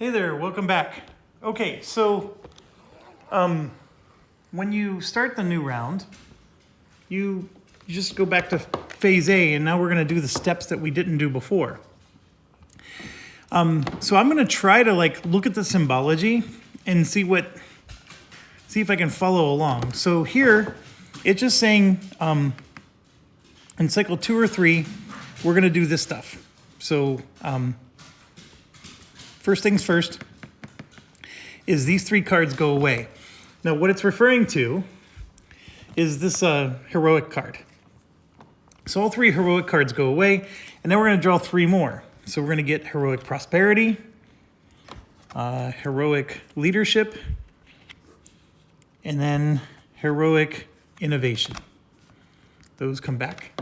Hey there, welcome back. Okay, so when you start the new round, you just go back to phase A, and now we're going to do the steps that we didn't do before. So I'm going to try to look at the symbology and see if I can follow along. So here, it's just saying in cycle 2 or 3, we're going to do this stuff. So first things first is these 3 cards go away. Now what it's referring to is this heroic card. So all 3 heroic cards go away, and then we're going to draw 3 more. So we're going to get heroic prosperity, heroic leadership, and then heroic innovation. Those come back.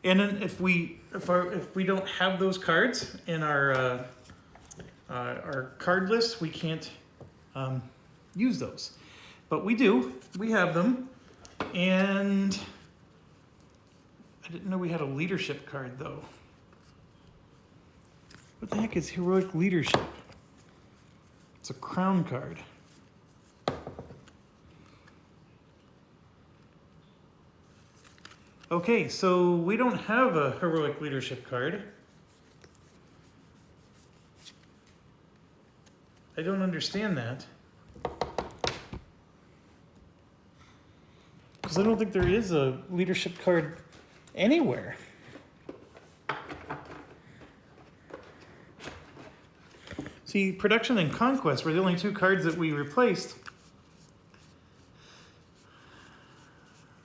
And then if we don't have those cards in our card list, we can't use those. But we do. We have them. And I didn't know we had a leadership card, though. What the heck is heroic leadership? It's a crown card. Okay, so we don't have a heroic leadership card. I don't understand that. Because I don't think there is a leadership card anywhere. See, Production and Conquest were the only 2 cards that we replaced.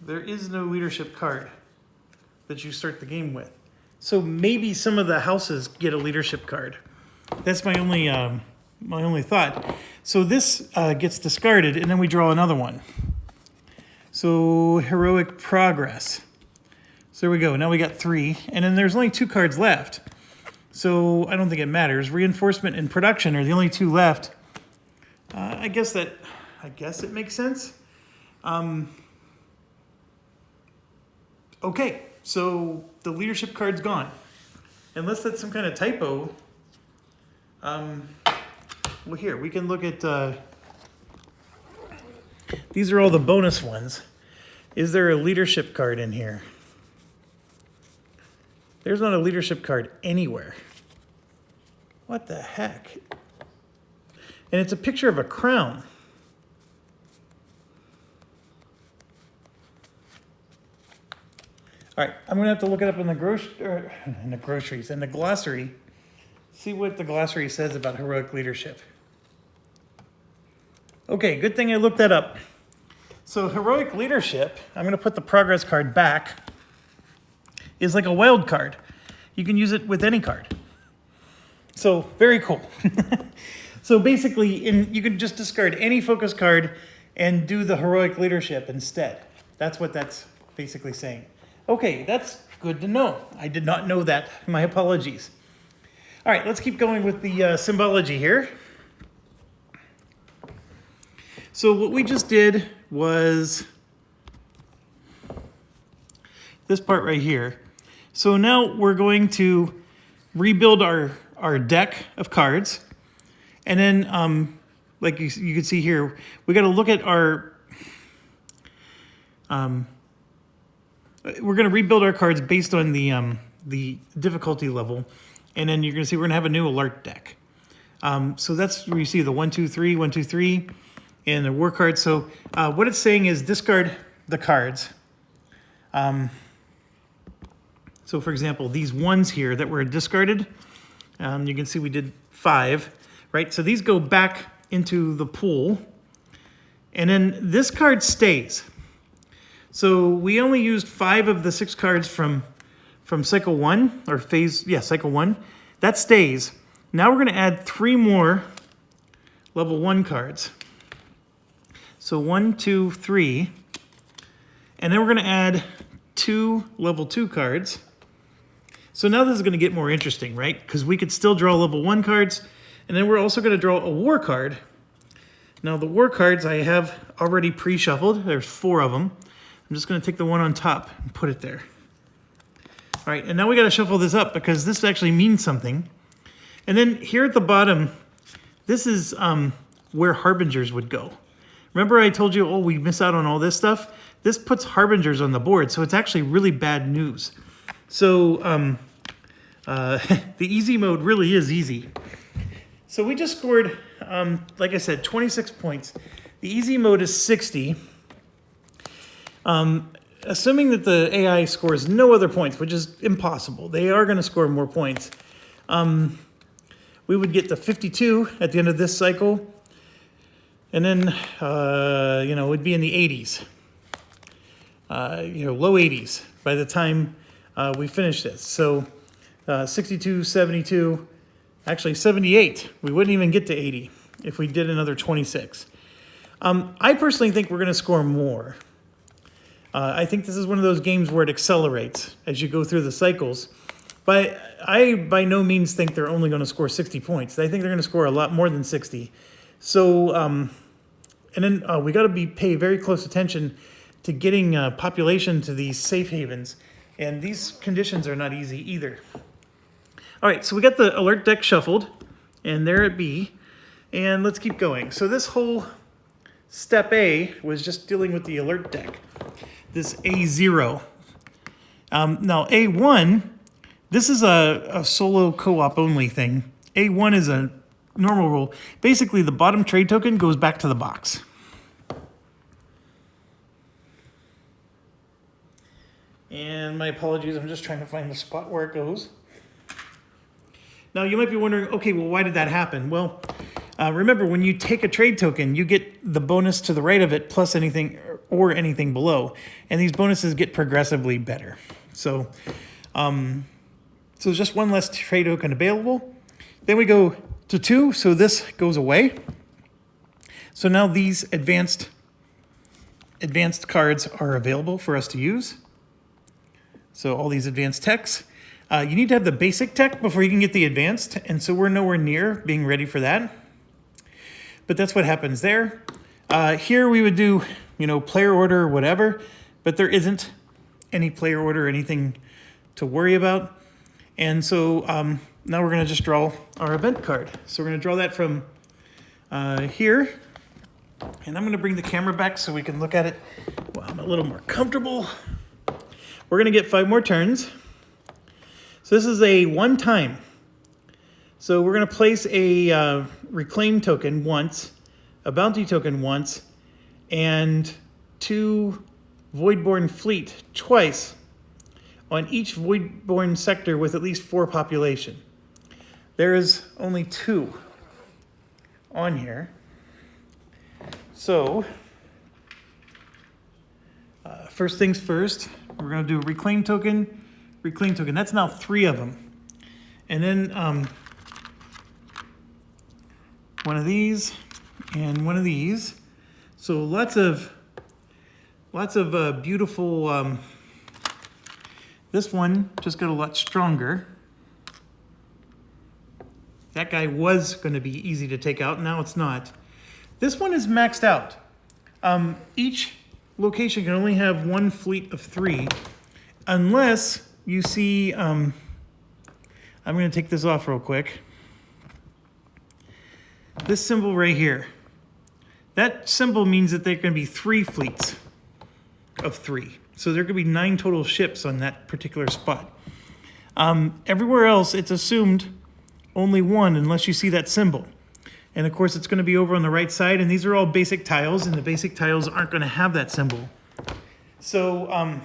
There is no leadership card that you start the game with. So maybe some of the houses get a leadership card. That's my only thought. So this gets discarded, and then we draw another one. So heroic progress. So there we go. Now we got 3, and then there's only 2 cards left. So I don't think it matters. Reinforcement and production are the only 2 left. I guess it makes sense. Okay, so the leadership card's gone. Unless that's some kind of typo. Well, here, we can look at... these are all the bonus ones. Is there a leadership card in here? There's not a leadership card anywhere. What the heck? And it's a picture of a crown. All right, I'm gonna have to look it up in the glossary. See what the glossary says about heroic leadership. Okay, good thing I looked that up. So heroic leadership, I'm gonna put the progress card back, is like a wild card. You can use it with any card. So very cool. So basically, you can just discard any focus card and do the heroic leadership instead. That's what that's basically saying. Okay, that's good to know. I did not know that. My apologies. All right, let's keep going with the symbology here. So what we just did was this part right here. So now we're going to rebuild our deck of cards. And then, like you can see here, we got to look at our... we're going to rebuild our cards based on the difficulty level. And then you're going to see we're going to have a new alert deck. So that's where you see the 1, 2, 3, 1, 2, 3, and the war cards. So what it's saying is discard the cards. So for example, these ones here that were discarded, you can see we did 5, right? So these go back into the pool. And then this card stays. So we only used 5 of the 6 cards from cycle 1, or cycle 1. That stays. Now we're going to add 3 more level 1 cards. So 1, 2, 3. And then we're going to add 2 level 2 cards. So now this is going to get more interesting, right? Because we could still draw level 1 cards, and then we're also going to draw a war card. Now the war cards I have already pre-shuffled. There's 4 of them. I'm just going to take the one on top and put it there. All right, and now we got to shuffle this up because this actually means something. And then here at the bottom, this is where harbingers would go. Remember I told you, oh, we miss out on all this stuff? This puts harbingers on the board, so it's actually really bad news. So the easy mode really is easy. So we just scored, like I said, 26 points. The easy mode is 60. Assuming that the AI scores no other points, which is impossible, they are going to score more points. We would get to 52 at the end of this cycle, and then, you know, it would be in the 80s, you know, low 80s by the time we finish this. So 62, 72, actually 78. We wouldn't even get to 80 if we did another 26. I personally think we're going to score more. I think this is one of those games where it accelerates as you go through the cycles. But I by no means think they're only going to score 60 points. I think they're going to score a lot more than 60. So, and then we got to pay very close attention to getting population to these safe havens. And these conditions are not easy either. All right, so we got the alert deck shuffled, and there it be. And let's keep going. So this whole step A was just dealing with the alert deck. This A0. Now A1, this is a solo co-op only thing. A1 is a normal rule. Basically, the bottom trade token goes back to the box. And my apologies, I'm just trying to find the spot where it goes. Now you might be wondering, okay, well, why did that happen? Well, remember, when you take a trade token, you get the bonus to the right of it plus anything or anything below. And these bonuses get progressively better. So, so there's just one less trade token available. Then we go to 2, so this goes away. So now these advanced cards are available for us to use. So all these advanced techs. You need to have the basic tech before you can get the advanced, and so we're nowhere near being ready for that. But that's what happens there. Here we would do, you know, player order or whatever, but there isn't any player order or anything to worry about. And so now we're going to just draw our event card. So we're going to draw that from here. And I'm going to bring the camera back so we can look at it while I'm a little more comfortable. We're going to get 5 more turns. So this is a one-time. So we're going to place a reclaim token once, a bounty token once, and 2 Voidborn fleet twice on each Voidborn sector with at least 4 population. There is only 2 on here. So, first things first, we're going to do a reclaim token, reclaim token. That's now 3 of them. And then one of these and one of these. So lots of beautiful, this one just got a lot stronger. That guy was going to be easy to take out, now it's not. This one is maxed out. Each location can only have 1 fleet of 3, unless you see, I'm going to take this off real quick. This symbol right here. That symbol means that there can be 3 fleets of 3. So there could be 9 total ships on that particular spot. Everywhere else, it's assumed only 1 unless you see that symbol. And of course, it's going to be over on the right side, and these are all basic tiles, and the basic tiles aren't going to have that symbol. So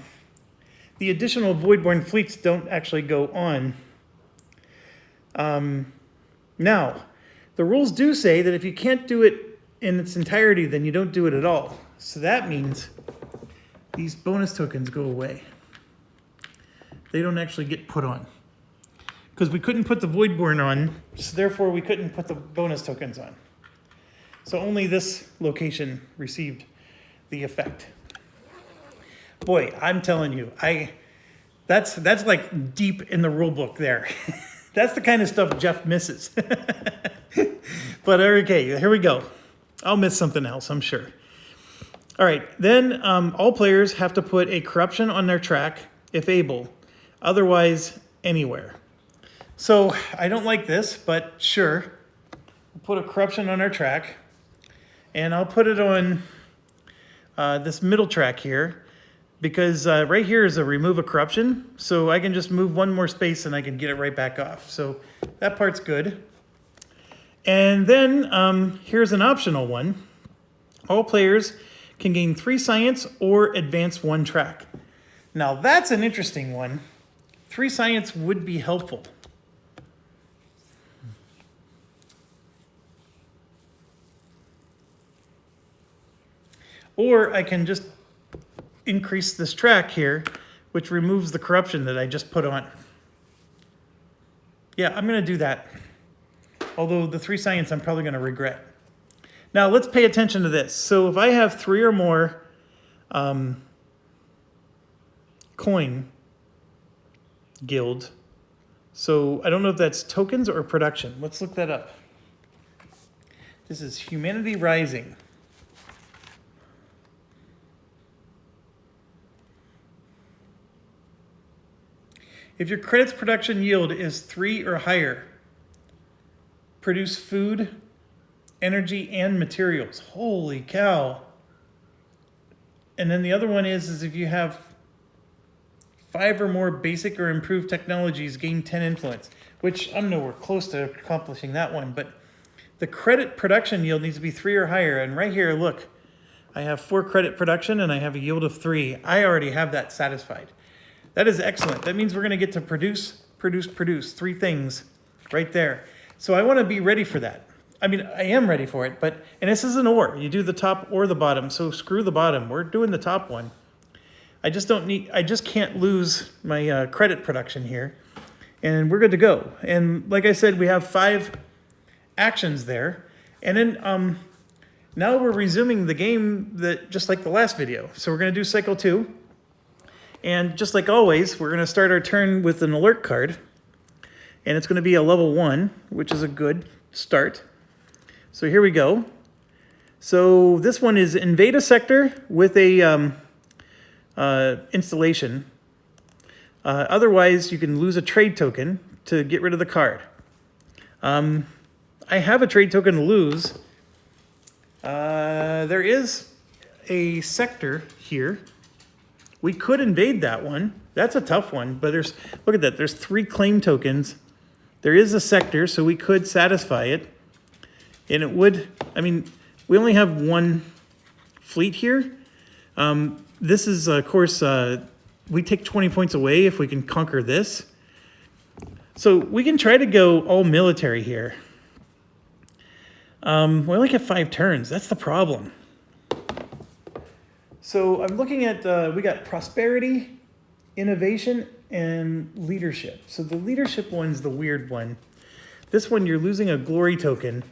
the additional Voidborn fleets don't actually go on. Now, the rules do say that if you can't do it in its entirety, then you don't do it at all. So that means these bonus tokens go away. They don't actually get put on. Because we couldn't put the Voidborn on, so therefore we couldn't put the bonus tokens on. So only this location received the effect. Boy, I'm telling you, that's like deep in the rule book there. That's the kind of stuff Jeff misses. But okay, here we go. I'll miss something else, I'm sure. All right, then all players have to put a corruption on their track, if able. Otherwise, anywhere. So I don't like this, but sure, put a corruption on our track, and I'll put it on this middle track here, because right here is a remove a corruption, so I can just move one more space and I can get it right back off. So that part's good. And then here's an optional one. All players can gain 3 science or advance 1 track. Now that's an interesting one. 3 science would be helpful. Or I can just increase this track here, which removes the corruption that I just put on. Yeah, I'm going to do that. Although the 3 science I'm probably going to regret. Now let's pay attention to this. So if I have 3 or more coin guild, so I don't know if that's tokens or production. Let's look that up. This is Humanity Rising. If your credit's production yield is 3 or higher, produce food, energy, and materials. Holy cow. And then the other one is if you have 5 or more basic or improved technologies, gain 10 influence, which I'm nowhere close to accomplishing that one, but the credit production yield needs to be 3 or higher. And right here, look, I have 4 credit production and I have a yield of 3. I already have that satisfied. That is excellent. That means we're going to get to produce 3 things right there. So I want to be ready for that. I mean, I am ready for it, but, and this is an or. You do the top or the bottom, so screw the bottom. We're doing the top one. I just can't lose my credit production here, and we're good to go. And like I said, we have 5 actions there. And then now we're resuming the game that just like the last video. So we're going to do cycle 2. And just like always, we're going to start our turn with an alert card. And it's going to be a level 1, which is a good start. So here we go. So this one is invade a sector with a installation. Otherwise, you can lose a trade token to get rid of the card. I have a trade token to lose. There is a sector here. We could invade that one. That's a tough one, but look at that. There's 3 claim tokens. There is a sector, so we could satisfy it. And it would, I mean, we only have 1 fleet here. This is, of course, we take 20 points away if we can conquer this. So we can try to go all military here. We only get 5 turns. That's the problem. So I'm looking at, we got prosperity, innovation, and leadership. So the leadership one's the weird one. This one, you're losing a glory token.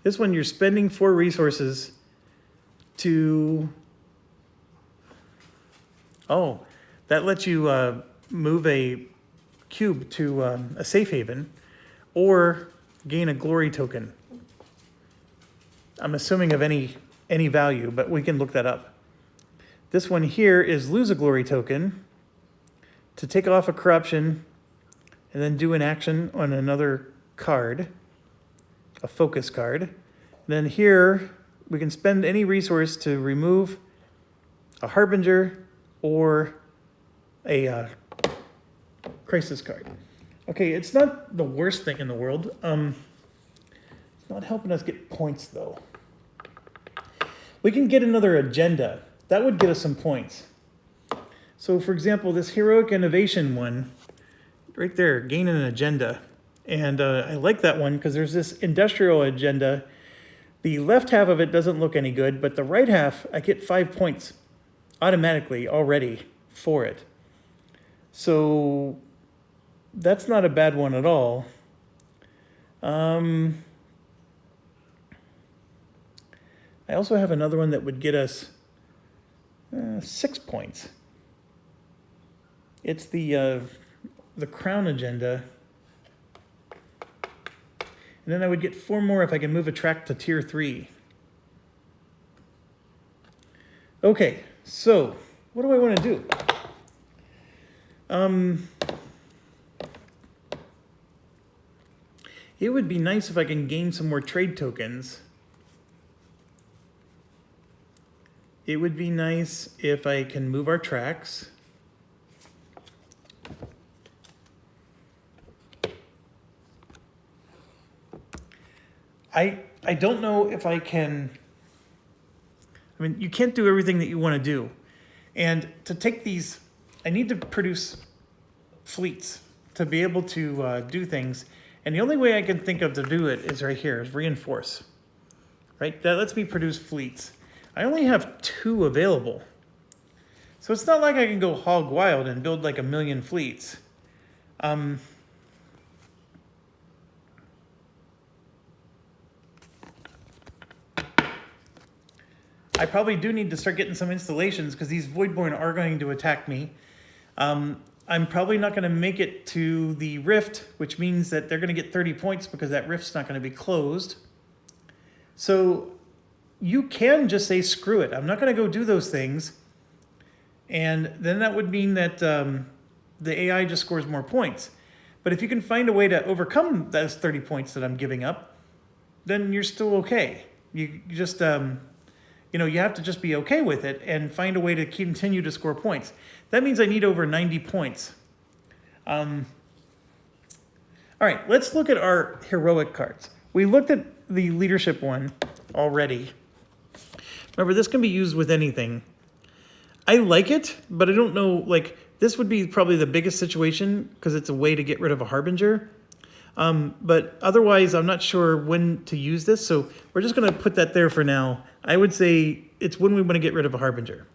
This one, you're spending 4 resources to... Oh, that lets you move a cube to a safe haven or gain a glory token. I'm assuming of any value, but we can look that up. This one here is lose a glory token to take off a corruption and then do an action on another card, a focus card. And then here we can spend any resource to remove a harbinger or a crisis card. Okay, it's not the worst thing in the world. It's not helping us get points though. We can get another agenda. That would get us some points. So for example, this heroic innovation one, right there, gain an agenda. And I like that one because there's this industrial agenda. The left half of it doesn't look any good, but the right half, I get 5 points automatically already for it. So that's not a bad one at all. I also have another one that would get us 6 points. It's the crown agenda. And then I would get 4 more if I can move a track to tier 3. Okay, so what do I want to do? It would be nice if I can gain some more trade tokens. It would be nice if I can move our tracks. I don't know if I can. I mean, you can't do everything that you want to do. And to take these, I need to produce fleets to be able to do things. And the only way I can think of to do it is right here, is reinforce. Right? That lets me produce fleets. I only have 2 available. So it's not like I can go hog wild and build like 1,000,000 fleets. I probably do need to start getting some installations because these Voidborn are going to attack me. I'm probably not going to make it to the rift, which means that they're going to get 30 points because that rift's not going to be closed. So you can just say, screw it. I'm not going to go do those things. And then that would mean that the AI just scores more points. But if you can find a way to overcome those 30 points that I'm giving up, then you're still okay. You just, you have to just be okay with it and find a way to continue to score points. That means I need over 90 points. All right, let's look at our heroic cards. We looked at the leadership one already. Remember, this can be used with anything. I like it, but I don't know, like, this would be probably the biggest situation because it's a way to get rid of a Harbinger. But otherwise, I'm not sure when to use this, so we're just going to put that there for now. I would say it's when we want to get rid of a Harbinger.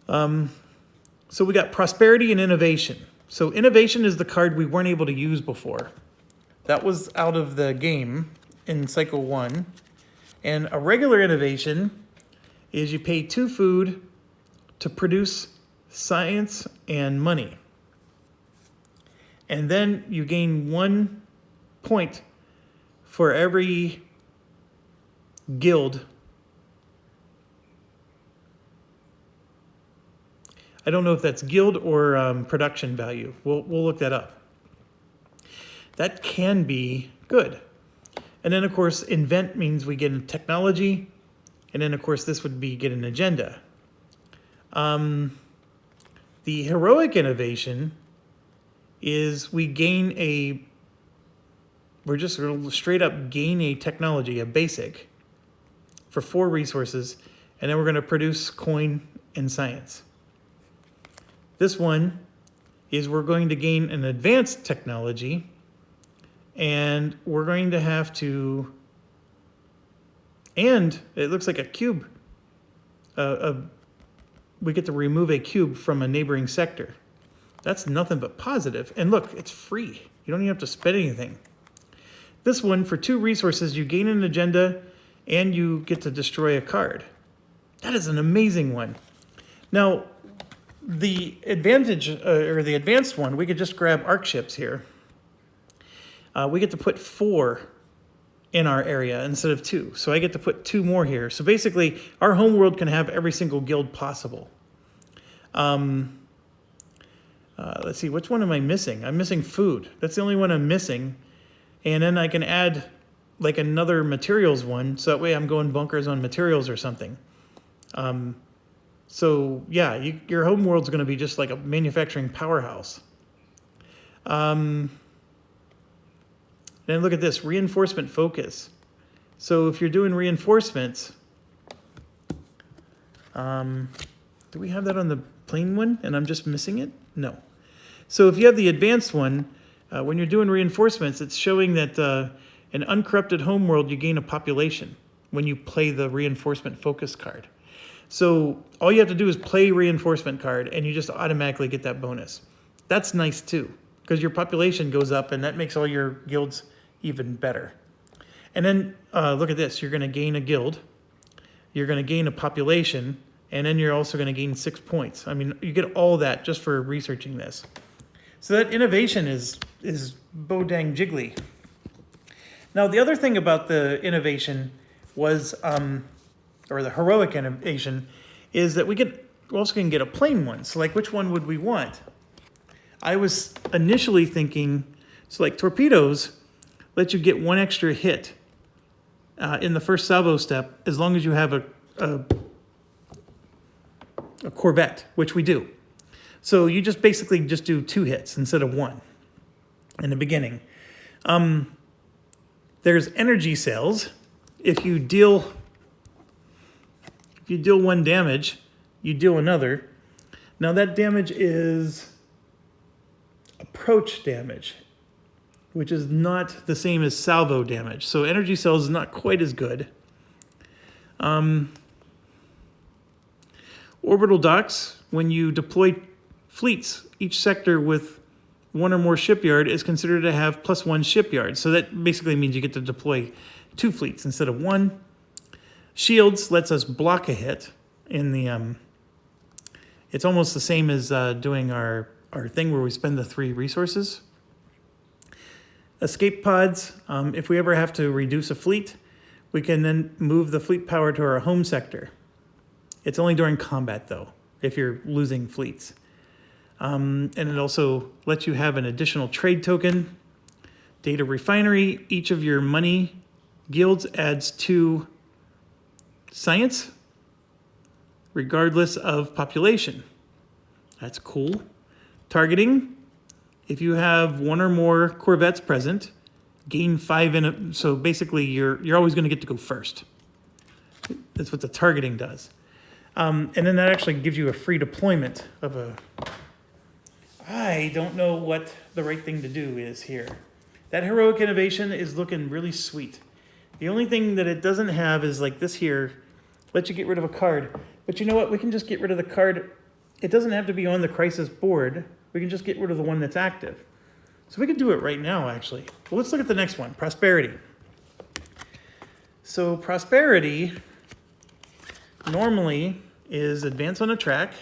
So we got Prosperity and Innovation. So Innovation is the card we weren't able to use before. That was out of the game in Cycle 1. And a regular Innovation is you pay 2 food to produce science and money. And then you gain 1 point for every guild. I don't know if that's guild or production value. We'll look that up. That can be good. And then, of course, invent means we get a technology. And then, of course, this would be get an agenda. The heroic innovation is we gain we're just going to straight up gain a technology, a basic, for 4 resources. And then we're going to produce coin and science. This one is we're going to gain an advanced technology, and we're going to have to, and it looks like a cube. We get to remove a cube from a neighboring sector. That's nothing but positive. And look, it's free. You don't even have to spend anything. This one, for 2 resources, you gain an agenda, and you get to destroy a card. That is an amazing one. Now, the advantage, or the advanced one, we could just grab arc ships here. We get to put 4 in our area instead of 2. So I get to put 2 more here. So basically, our homeworld can have every single guild possible. Let's see, which one am I missing? I'm missing food. That's the only one I'm missing. And then I can add like another materials one. So that way I'm going bunkers on materials or something. So yeah, your home world's going to be just like a manufacturing powerhouse. Then look at this, reinforcement focus. So if you're doing reinforcements, do we have that on the plain one and I'm just missing it? No. So if you have the advanced one, when you're doing reinforcements, it's showing that an uncorrupted homeworld, you gain a population when you play the reinforcement focus card. So all you have to do is play reinforcement card and you just automatically get that bonus. That's nice too, because your population goes up and that makes all your guilds even better. And then look at this, you're going to gain a guild, you're going to gain a population, and then you're also going to gain 6 points. I mean, you get all that just for researching this. So that innovation is bo dang jiggly. Now the other thing about the innovation was, or the heroic innovation, is that we also can get a plain one. So like, which one would we want? I was initially thinking, so like torpedoes, lets you get one extra hit in the first salvo step as long as you have a Corvette, which we do. So you just basically just do 2 hits instead of 1 in the beginning. There's energy cells. If you deal 1 damage, you deal another. Now that damage is approach damage, which is not the same as salvo damage. So energy cells is not quite as good. Orbital docks, when you deploy fleets, each sector with 1 or more shipyard is considered to have +1 shipyard. So that basically means you get to deploy 2 fleets instead of 1. Shields lets us block a hit in the, it's almost the same as doing our thing where we spend the 3 resources. Escape pods, if we ever have to reduce a fleet, we can then move the fleet power to our home sector. It's only during combat though, if you're losing fleets. And it also lets you have an additional trade token. Data refinery, each of your money guilds adds 2 science, regardless of population. That's cool. Targeting, if you have 1 or more Corvettes present, gain 5 in it. So basically you're always going to get to go first. That's what the targeting does. And then that actually gives you a free deployment of a... I don't know what the right thing to do is here. That heroic innovation is looking really sweet. The only thing that it doesn't have is like this here, lets you get rid of a card. But you know what? We can just get rid of the card. It doesn't have to be on the crisis board. We can just get rid of the one that's active. So we could do it right now, actually. Well, let's look at the next one, prosperity. So prosperity normally is advance on a track.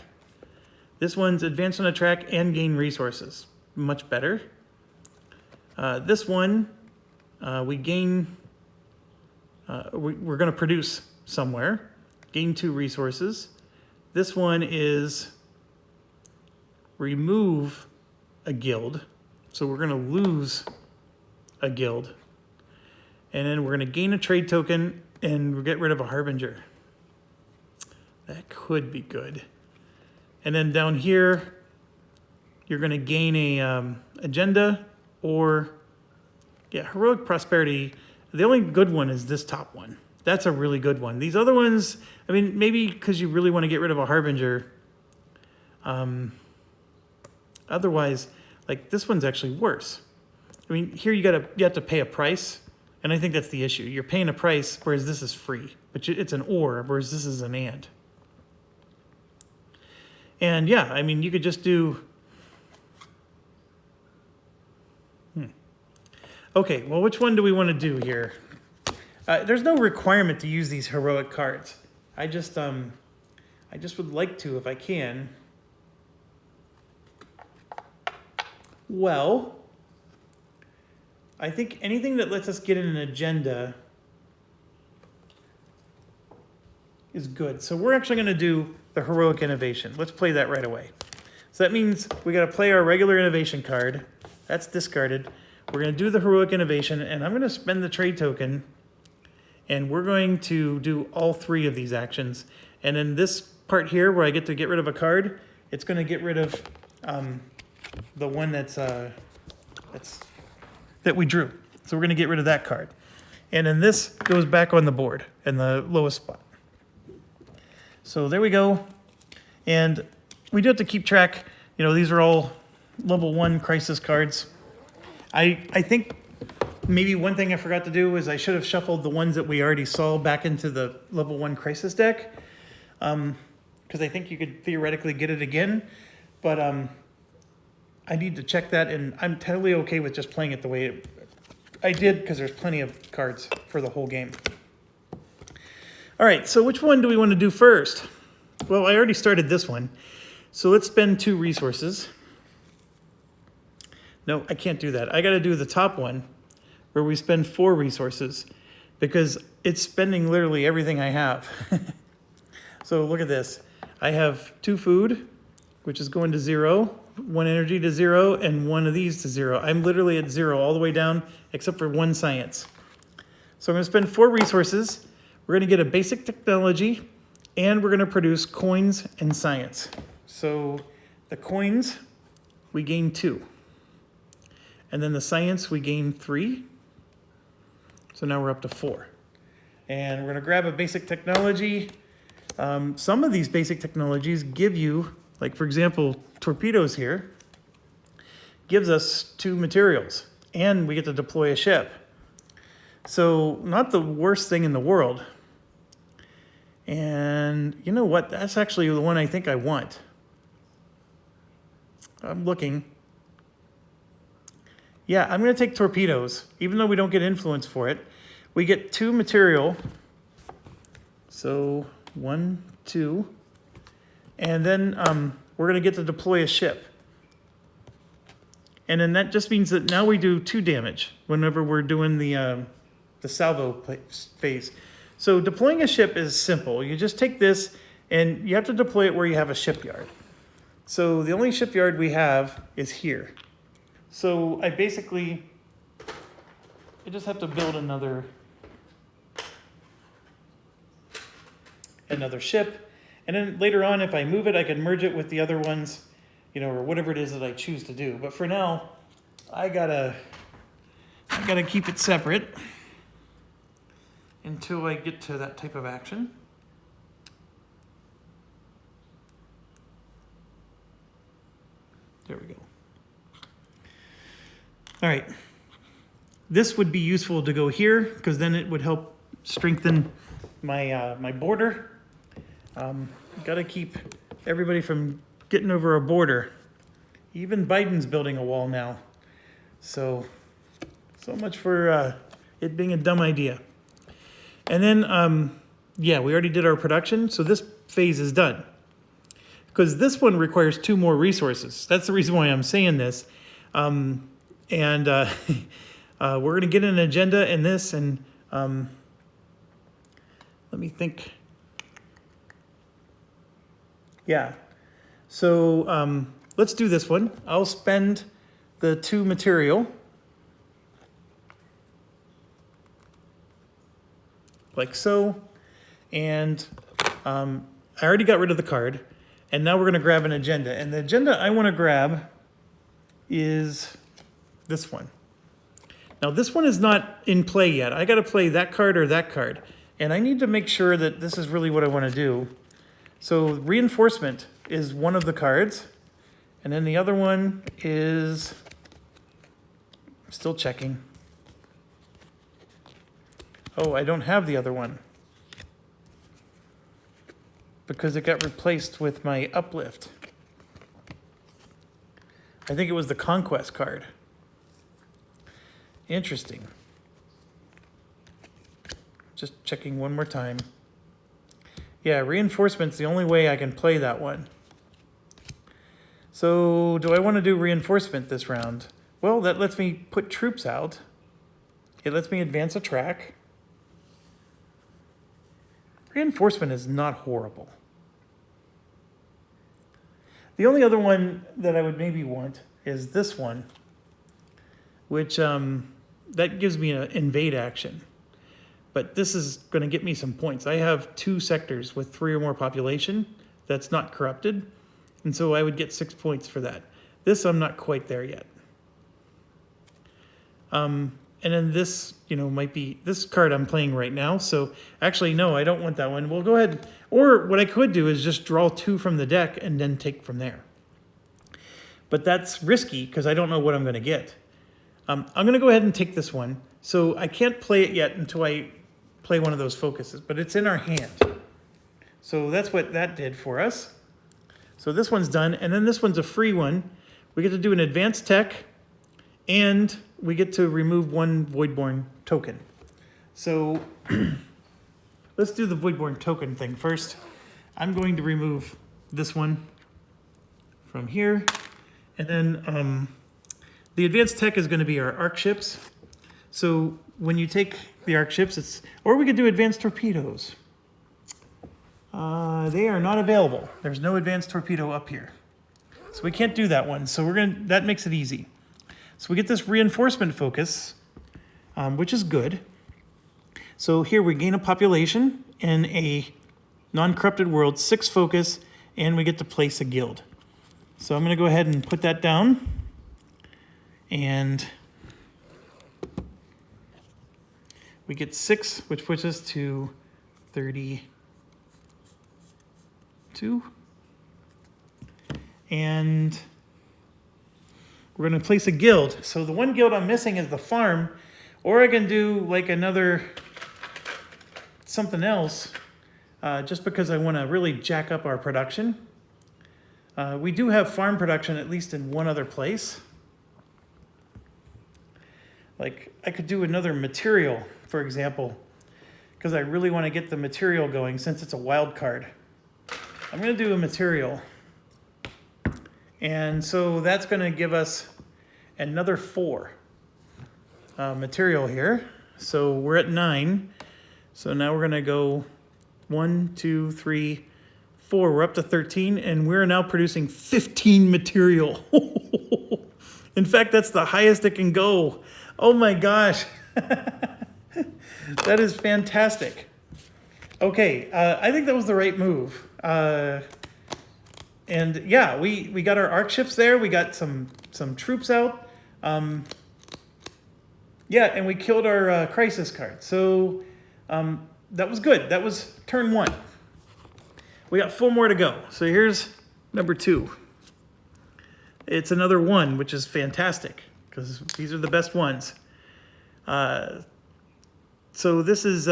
This one's advance on a track and gain resources. Much better. This one, we gain, we're going to produce somewhere. Gain 2 resources. This one is remove a guild. So we're going to lose a guild. And then we're going to gain a trade token and we'll get rid of a harbinger. That could be good. And then down here, you're going to gain a agenda or, yeah, heroic prosperity. The only good one is this top one. That's a really good one. These other ones, I mean, maybe because you really want to get rid of a harbinger. Otherwise, like this one's actually worse. I mean, here you have to pay a price, and I think that's the issue. You're paying a price, whereas this is free, but it's an or, whereas this is an and. And yeah, I mean, you could just do. Okay, well, which one do we want to do here? There's no requirement to use these heroic cards. I just would like to if I can. Well, I think anything that lets us get in an agenda is good. So we're actually going to do the heroic innovation. Let's play that right away. So that means we got to play our regular innovation card. That's discarded. We're going to do the heroic innovation, and I'm going to spend the trade token, and we're going to do all 3 of these actions. And in this part here where I get to get rid of a card, it's going to get rid of the one that we drew. So we're going to get rid of that card. And then this goes back on the board in the lowest spot. So there we go. And we do have to keep track. You know, these are all level 1 crisis cards. I think maybe one thing I forgot to do is I should have shuffled the ones that we already saw back into the level 1 crisis deck. Because I think you could theoretically get it again. But I need to check that, and I'm totally okay with just playing it the way I did, because there's plenty of cards for the whole game. All right, so which one do we want to do first? Well, I already started this one. So let's spend 2 resources. No, I can't do that. I got to do the top one where we spend 4 resources because it's spending literally everything I have. So look at this. I have 2 food, which is going to 0. one energy to 0, and one of these to 0. I'm literally at 0 all the way down, except for 1 science. So I'm going to spend 4 resources. We're going to get a basic technology, and we're going to produce coins and science. So the coins, we gain 2. And then the science, we gain 3. So now we're up to 4. And we're going to grab a basic technology. Some of these basic technologies give you, like for example, torpedoes here, gives us 2 materials, and we get to deploy a ship. So not the worst thing in the world. And you know what? That's actually the one I think I want. I'm looking. Yeah, I'm going to take torpedoes, even though we don't get influence for it. We get 2 material. So 1, 2. And then we're going to get to deploy a ship. And then that just means that now we do 2 damage whenever we're doing the salvo phase. So deploying a ship is simple. You just take this and you have to deploy it where you have a shipyard. So the only shipyard we have is here. So I just have to build another ship. And then later on, if I move it, I can merge it with the other ones, you know, or whatever it is that I choose to do. But for now, I gotta keep it separate until I get to that type of action. There we go. All right. This would be useful to go here because then it would help strengthen my my border. Got to keep everybody from getting over a border. Even Biden's building a wall now. So much for it being a dumb idea. And then, yeah, we already did our production. So this phase is done. Because this one requires 2 more resources. That's the reason why I'm saying this. We're going to get an agenda in this. And let me think. Yeah. So let's do this one. I'll spend the 2 material. Like so. And I already got rid of the card. And now we're going to grab an agenda. And the agenda I want to grab is this one. Now this one is not in play yet. I got to play that card or that card. And I need to make sure that this is really what I want to do. So reinforcement is one of the cards. And then the other one is, I'm still checking. Oh, I don't have the other one. Because it got replaced with my uplift. I think it was the conquest card. Interesting. Just checking one more time. Yeah, reinforcement's the only way I can play that one. So do I want to do reinforcement this round? Well, that lets me put troops out. It lets me advance a track. Reinforcement is not horrible. The only other one that I would maybe want is this one, which that gives me an invade action. But this is going to get me some points. I have 2 sectors with 3 or more population that's not corrupted, and so I would get 6 points for that. This, I'm not quite there yet. And then this, you know, might be this card I'm playing right now. So actually, no, I don't want that one. We'll go ahead. Or what I could do is just draw 2 from the deck and then take from there. But that's risky because I don't know what I'm going to get. I'm going to go ahead and take this one. So I can't play it yet until I play one of those focuses, but it's in our hand. So that's what that did for us. So this one's done. And then this one's a free one. We get to do an advanced tech, and we get to remove 1 Voidborn token. So let's do the Voidborn token thing first. I'm going to remove this one from here. And then the advanced tech is going to be our arc ships. So when you take the arc ships, or we could do advanced torpedoes. They are not available. There's no advanced torpedo up here. So we can't do that one. So that makes it easy. So we get this reinforcement focus, which is good. So here we gain a population in a non-corrupted world, 6 focus, and we get to place a guild. So I'm going to go ahead and put that down. And we get 6, which puts us to 32. And we're going to place a guild. So the one guild I'm missing is the farm, or I can do like another something else, just because I want to really jack up our production. We do have farm production at least in one other place. Like I could do another material, for example, because I really want to get the material going since it's a wild card. I'm going to do a material. And so that's going to give us another 4 material here. So we're at 9. So now we're going to go 1, 2, 3, 4. We're up to 13, and we're now producing 15 material. In fact, that's the highest it can go. Oh my gosh. That is fantastic. Okay, I think that was the right move. And yeah, we got our arc ships there. We got some troops out. Yeah, and we killed our crisis card. So that was good. That was turn 1. We got 4 more to go. So here's number 2. It's another 1, which is fantastic because these are the best ones. So this is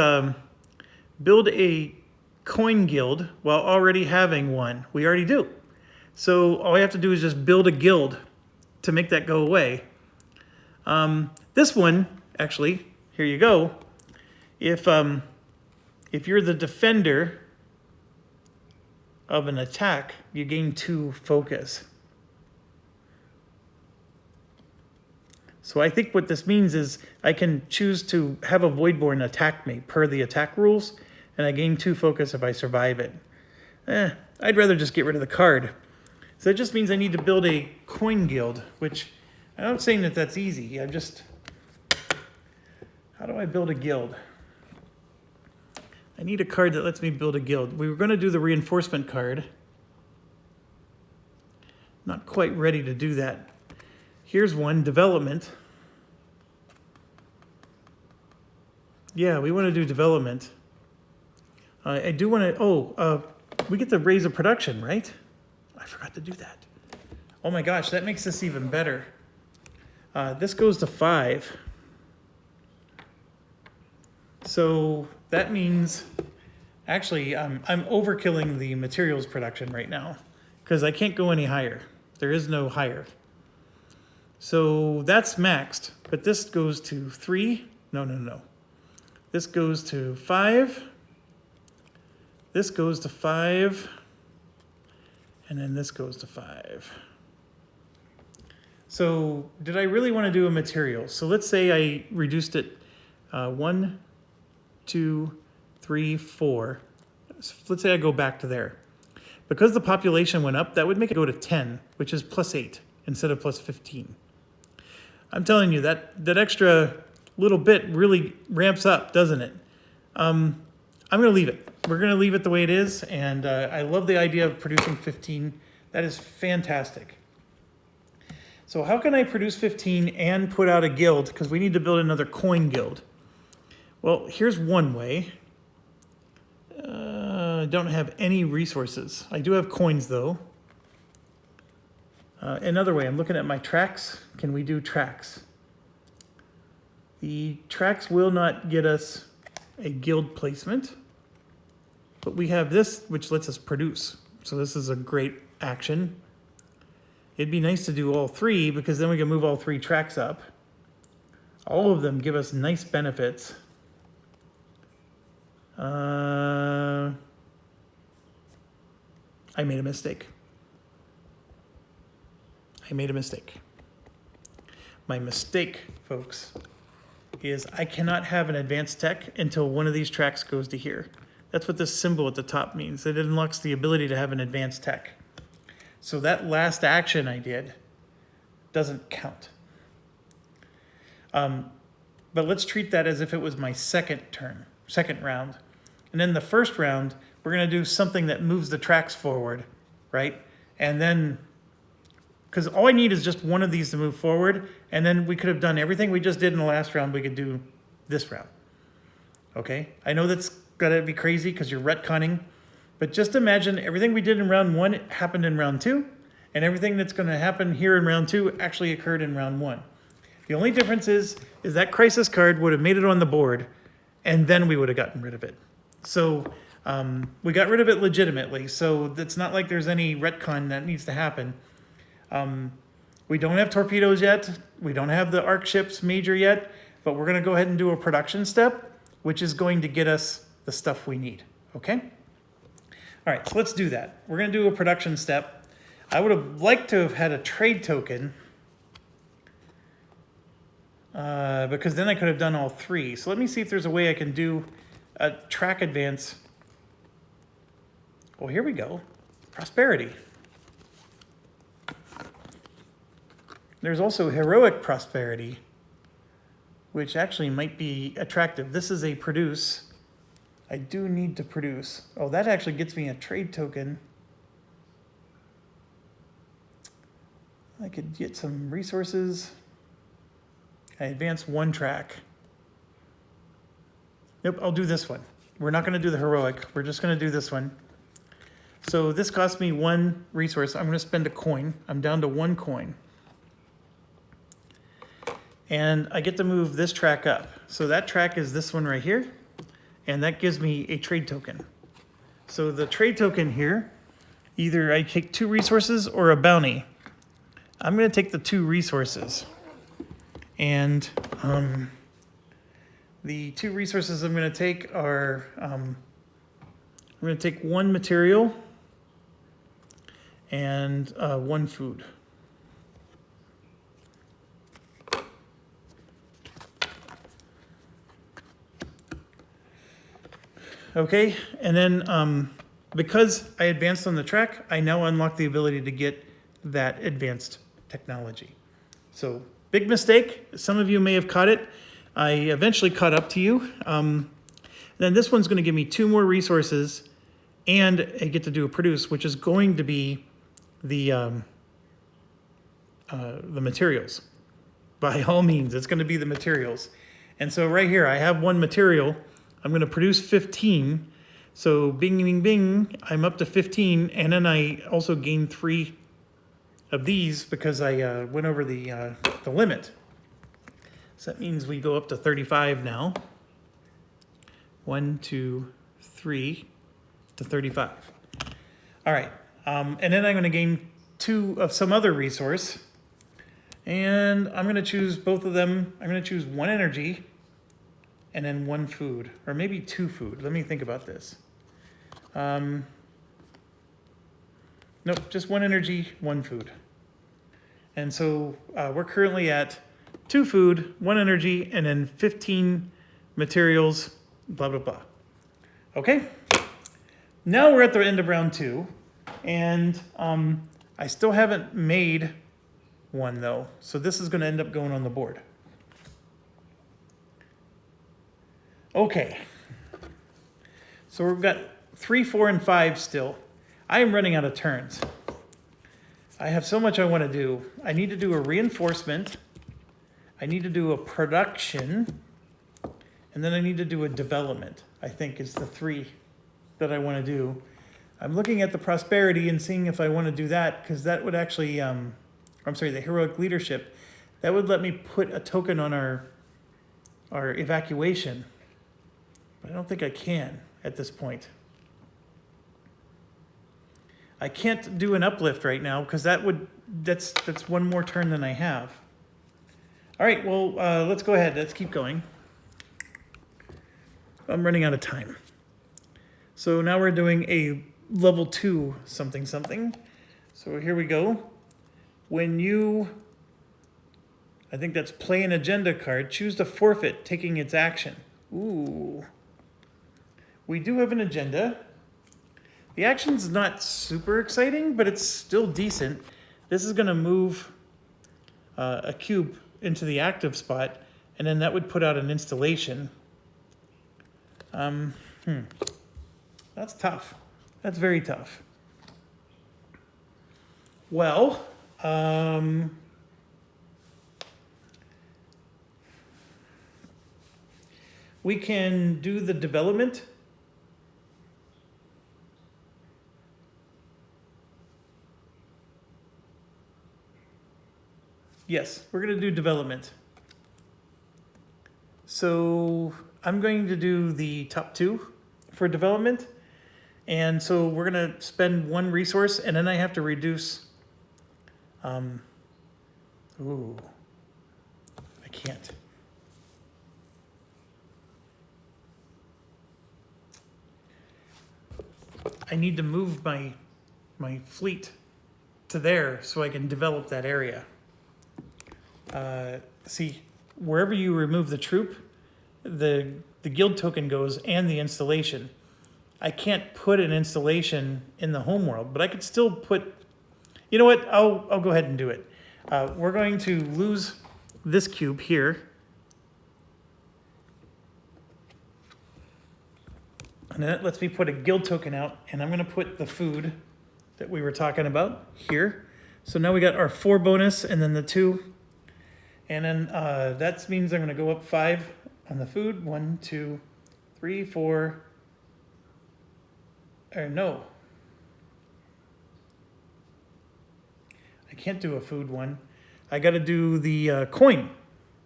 build a coin guild while already having one. We already do. So all I have to do is just build a guild to make that go away. This one, actually, here you go. If you're the defender of an attack, you gain 2 focus. So I think what this means is I can choose to have a Voidborn attack me per the attack rules, and I gain 2 focus if I survive it. I'd rather just get rid of the card. So that just means I need to build a coin guild, which I'm not saying that that's easy. I'm just, how do I build a guild? I need a card that lets me build a guild. We were going to do the reinforcement card. Not quite ready to do that. Here's one, development. Yeah, we want to do development. I do want to, we get to raise a production, right? I forgot to do that. Oh my gosh, that makes this even better. This goes to 5. So that means, actually, I'm overkilling the materials production right now because I can't go any higher. There is no higher. So that's maxed, but this goes to 3. No. This goes to 5. This goes to 5. And then this goes to 5. So did I really want to do a material? So let's say I reduced it 1, 2, 3, 4. Let's say I go back to there. Because the population went up, that would make it go to 10, which is +8 instead of +15. I'm telling you, that extra little bit really ramps up, doesn't it? I'm going to leave it. We're going to leave it the way it is, and I love the idea of producing 15. That is fantastic. So how can I produce 15 and put out a guild? Because we need to build another coin guild. Well, here's one way. I don't have any resources. I do have coins, though. Another way, I'm looking at my tracks. Can we do tracks? The tracks will not get us a guild placement, but we have this, which lets us produce. So this is a great action. It'd be nice to do all 3 because then we can move all 3 tracks up. All of them give us nice benefits. I made a mistake. My mistake, folks, is I cannot have an advanced tech until one of these tracks goes to here. That's what this symbol at the top means. It unlocks the ability to have an advanced tech. So that last action I did doesn't count. But let's treat that as if it was my second round. And then the first round, we're going to do something that moves the tracks forward, right? And then, because all I need is just one of these to move forward, and then we could have done everything we just did in the last round, we could do this round. Okay? I know that's got to be crazy because you're retconning, but just imagine everything we did in round 1 happened in round 2, and everything that's going to happen here in round 2 actually occurred in round 1. The only difference is that crisis card would have made it on the board, and then we would have gotten rid of it. So we got rid of it legitimately, so it's not like there's any retcon that needs to happen. We don't have torpedoes yet. We don't have the arc ships major yet, but we're going to go ahead and do a production step, which is going to get us the stuff we need, okay? All right, so let's do that. We're going to do a production step. I would have liked to have had a trade token, because then I could have done all 3. So let me see if there's a way I can do a track advance. Well, here we go. Prosperity. There's also heroic prosperity, which actually might be attractive. This is a produce. I do need to produce. Oh, that actually gets me a trade token. I could get some resources. I advance 1 track. Nope, I'll do this one. We're not going to do the heroic. We're just going to do this one. So this cost me 1 resource. I'm going to spend a coin. I'm down to 1 coin. And I get to move this track up. So that track is this one right here. And that gives me a trade token. So the trade token here, either I take 2 resources or a bounty. I'm going to take the 2 resources. And the 2 resources I'm going to take are, I'm going to take 1 material and 1 food. Okay, and then because I advanced on the track, I now unlock the ability to get that advanced technology. So big mistake. Some of you may have caught it. I eventually caught up to you. Then this one's going to give me 2 more resources, and I get to do a produce, which is going to be the materials. By all means, it's going to be the materials. And so right here, I have 1 material. I'm going to produce 15. So bing, bing, bing, I'm up to 15. And then I also gain 3 of these because I went over the limit. So that means we go up to 35 now. 1, 2, 3 to 35. All right. And then I'm going to gain 2 of some other resource. And I'm going to choose both of them. I'm going to choose 1 energy and then 1 food, or maybe 2 food. Let me think about this. Nope, just 1 energy, 1 food. And so we're currently at 2 food, 1 energy, and then 15 materials, blah, blah, blah. Okay? Now we're at the end of round 2, and I still haven't made 1 though. So this is going to end up going on the board. Okay. So we've got 3, 4, and 5 still. I am running out of turns. I have so much I want to do. I need to do a reinforcement. I need to do a production. And then I need to do a development, I think is the 3 that I want to do. I'm looking at the prosperity and seeing if I want to do that, because that would actually, the heroic leadership, that would let me put a token on our evacuation. But I don't think I can at this point. I can't do an uplift right now because that's 1 more turn than I have. All right, well, let's go ahead. Let's keep going. I'm running out of time. So now we're doing a level 2 something something. So here we go. When you, I think that's play an agenda card, choose to forfeit taking its action. Ooh. We do have an agenda. The action's not super exciting, but it's still decent. This is going to move a cube into the active spot, and then that would put out an installation. That's tough. That's very tough. Well, we can do the development. Yes, we're going to do development. So I'm going to do the top 2 for development. And so we're going to spend 1 resource, and then I have to reduce. Ooh, I can't. I need to move my fleet to there so I can develop that area. See, wherever you remove the troop, the guild token goes and the installation. I can't put an installation in the home world, but I could still put, you know what, I'll go ahead and do it. We're going to lose this cube here. And then it lets me put a guild token out, and I'm going to put the food that we were talking about here. So now we got our 4 bonus and then the 2. And then that means I'm going to go up 5 on the food. 1, 2, 3, 4. Or no. I can't do a food one. I got to do the coin,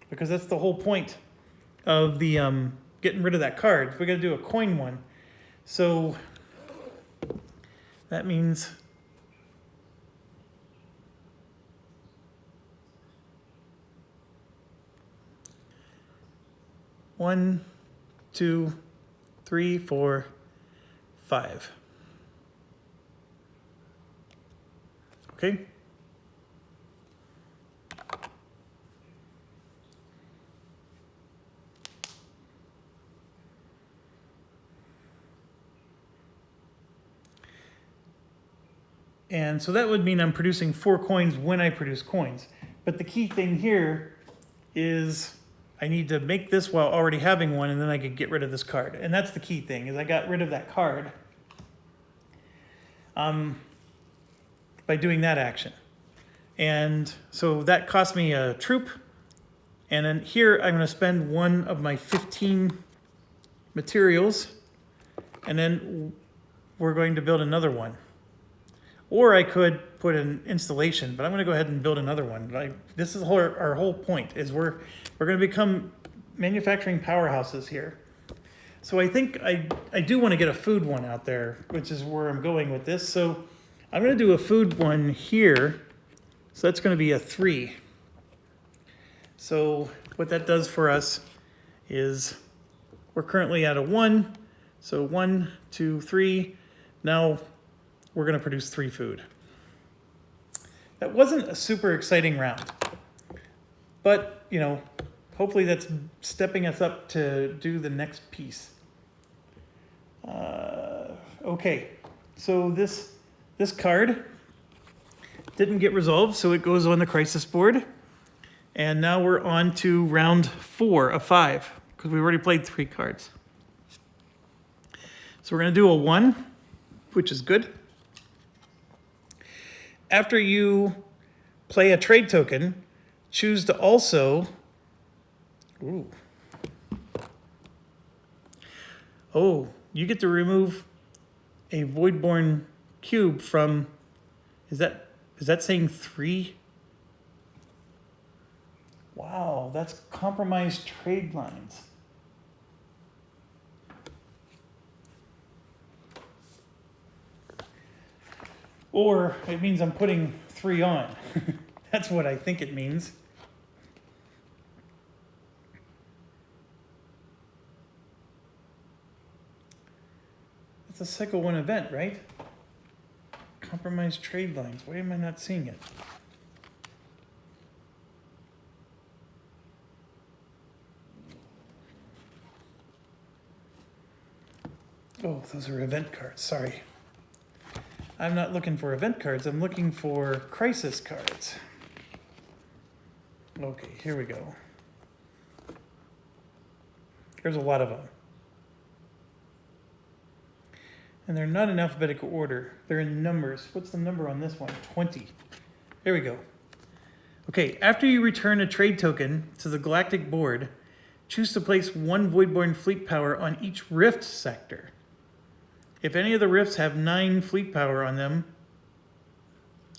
because that's the whole point of the getting rid of that card. We got to do a coin one. So that means one, 2, 3, 4, 5. Okay. And so that would mean I'm producing 4 coins when I produce coins. But the key thing here is I need to make this while already having one, and then I could get rid of this card. And that's the key thing, is I got rid of that card by doing that action. And so that cost me a troop. And then here I'm going to spend 1 of my 15 materials, and then we're going to build another one. Or I could put an installation, but I'm going to go ahead and build another one. This is our whole point, is we're going to become manufacturing powerhouses here. So I think I do want to get a food one out there, which is where I'm going with this. So I'm going to do a food one here. So that's going to be a 3. So what that does for us is we're currently at a 1. So 1, 2, 3. Now we're going to produce 3 food. That wasn't a super exciting round, but you know, hopefully that's stepping us up to do the next piece. Okay, so this card didn't get resolved, so it goes on the crisis board. And now we're on to round 4 of 5, because we already played 3 cards. So we're going to do a 1, which is good. After you play a trade token, choose to also... Ooh. Oh, you get to remove a Voidborn cube from... Is that saying 3? Wow, that's compromised trade lines. Or it means I'm putting 3 on. That's what I think it means. It's a cycle 1 event, right? Compromised trade lines. Why am I not seeing it? Oh, those are event cards. Sorry. I'm not looking for event cards. I'm looking for crisis cards. Okay, here we go. There's a lot of them. And they're not in alphabetical order. They're in numbers. What's the number on this one? 20. There we go. Okay, after you return a trade token to the galactic board, choose to place one Voidborn fleet power on each rift sector. If any of the rifts have 9 fleet power on them,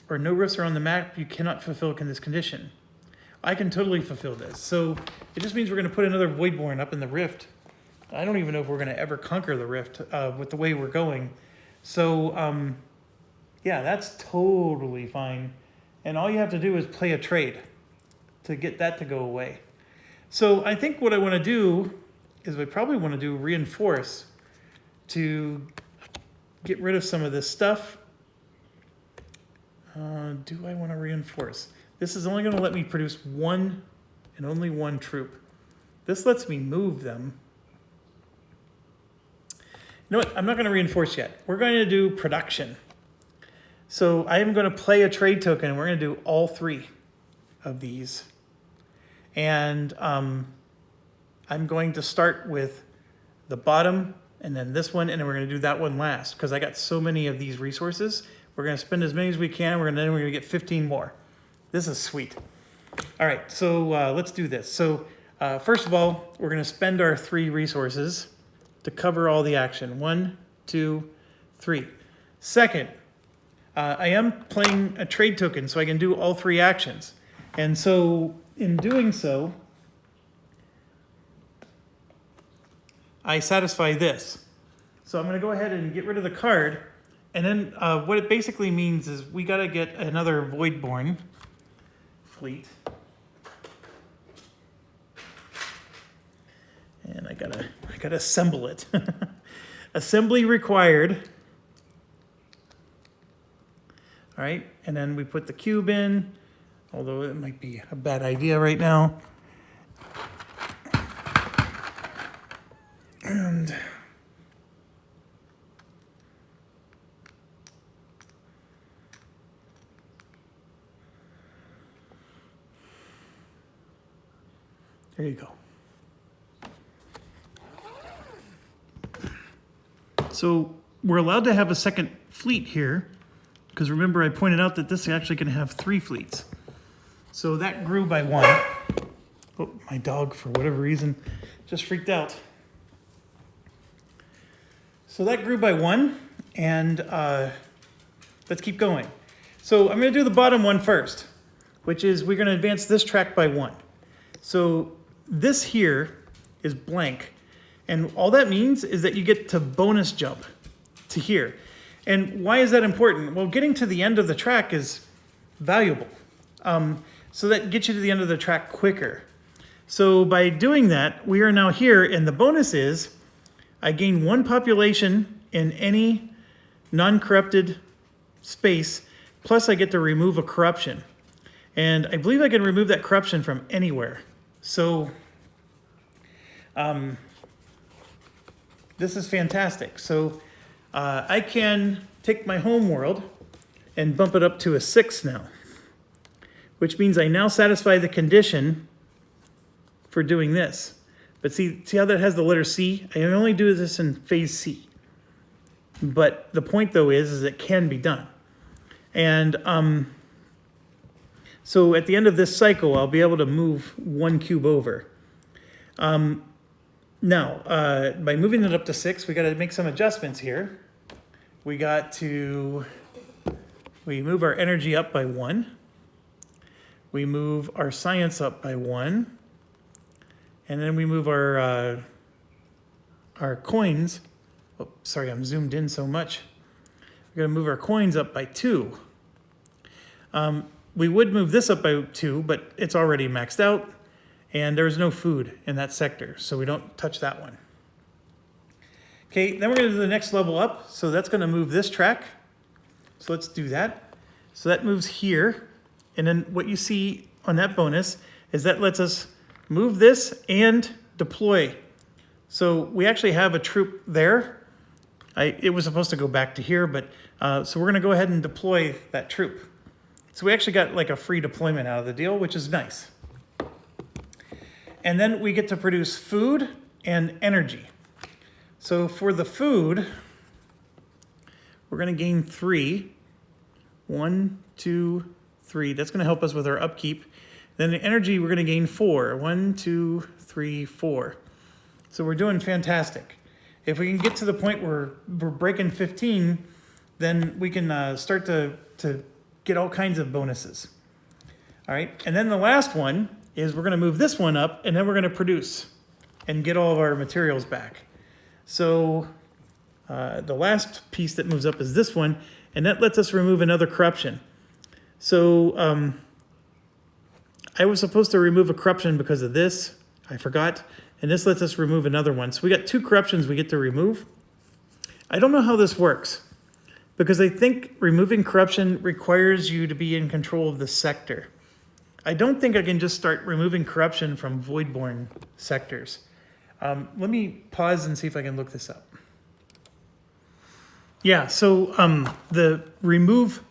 or no rifts are on the map, you cannot fulfill this condition. I can totally fulfill this. So it just means we're going to put another Voidborn up in the rift. I don't even know if we're going to ever conquer the rift with the way we're going. So, yeah, that's totally fine. And all you have to do is play a trade to get that to go away. So I think what I want to do is I probably want to do reinforce to get rid of some of this stuff. Do I want to reinforce? This is only going to let me produce one and only one troop. This lets me move them. You know what? I'm not going to reinforce yet. We're going to do production. So I am going to play a trade token, and we're going to do all 3 of these. And I'm going to start with the bottom, and then this one, and then we're going to do that one last, because I got so many of these resources. We're going to spend as many as we can, then we're going to get 15 more. This is sweet. All right, so let's do this. So first of all, we're going to spend our 3 resources to cover all the action. 1, 2, 3. Second, I am playing a trade token, so I can do all 3 actions. And so in doing so, I satisfy this. So I'm going to go ahead and get rid of the card. And then what it basically means is we got to get another Voidborn fleet. And I gotta assemble it. Assembly required. All right, and then we put the cube in, although it might be a bad idea right now. And there you go. So we're allowed to have a second fleet here, because remember I pointed out that this actually can have 3 fleets. So that grew by 1. Oh, my dog, for whatever reason, just freaked out. So that grew by 1, and let's keep going. So I'm going to do the bottom one first, which is we're going to advance this track by 1. So this here is blank. And all that means is that you get to bonus jump to here. And why is that important? Well, getting to the end of the track is valuable. So that gets you to the end of the track quicker. So by doing that, we are now here, and the bonus is I gain 1 population in any non-corrupted space, plus I get to remove a corruption. And I believe I can remove that corruption from anywhere. So this is fantastic. So I can take my home world and bump it up to a 6 now, which means I now satisfy the condition for doing this. But see how that has the letter C? I only do this in phase C. But the point though is it can be done. And so at the end of this cycle, I'll be able to move 1 cube over. Now, by moving it up to 6, we got to make some adjustments here. We move our energy up by 1. We move our science up by 1. And then we move our coins. Oh, sorry, I'm zoomed in so much. We're going to move our coins up by 2. We would move this up by 2, but it's already maxed out. And there's no food in that sector, so we don't touch that one. Okay, then we're going to do the next level up. So that's going to move this track. So let's do that. So that moves here. And then what you see on that bonus is that lets us move this and deploy. So we actually have a troop there. It was supposed to go back to here, but so we're going to go ahead and deploy that troop. So we actually got like a free deployment out of the deal, which is nice. And then we get to produce food and energy. So for the food, we're going to gain 3. 1, 2, 3. That's going to help us with our upkeep. Then the energy, we're going to gain 4. 1, 2, 3, 4. So we're doing fantastic. If we can get to the point where we're breaking 15, then we can start to get all kinds of bonuses. All right, and then the last one is we're going to move this one up, and then we're going to produce and get all of our materials back. So the last piece that moves up is this one, and that lets us remove another corruption. So I was supposed to remove a corruption because of this. I forgot. And this lets us remove another one. So we got 2 corruptions we get to remove. I don't know how this works, because I think removing corruption requires you to be in control of the sector. I don't think I can just start removing corruption from Voidborn sectors. Let me pause and see if I can look this up. Yeah, so the remove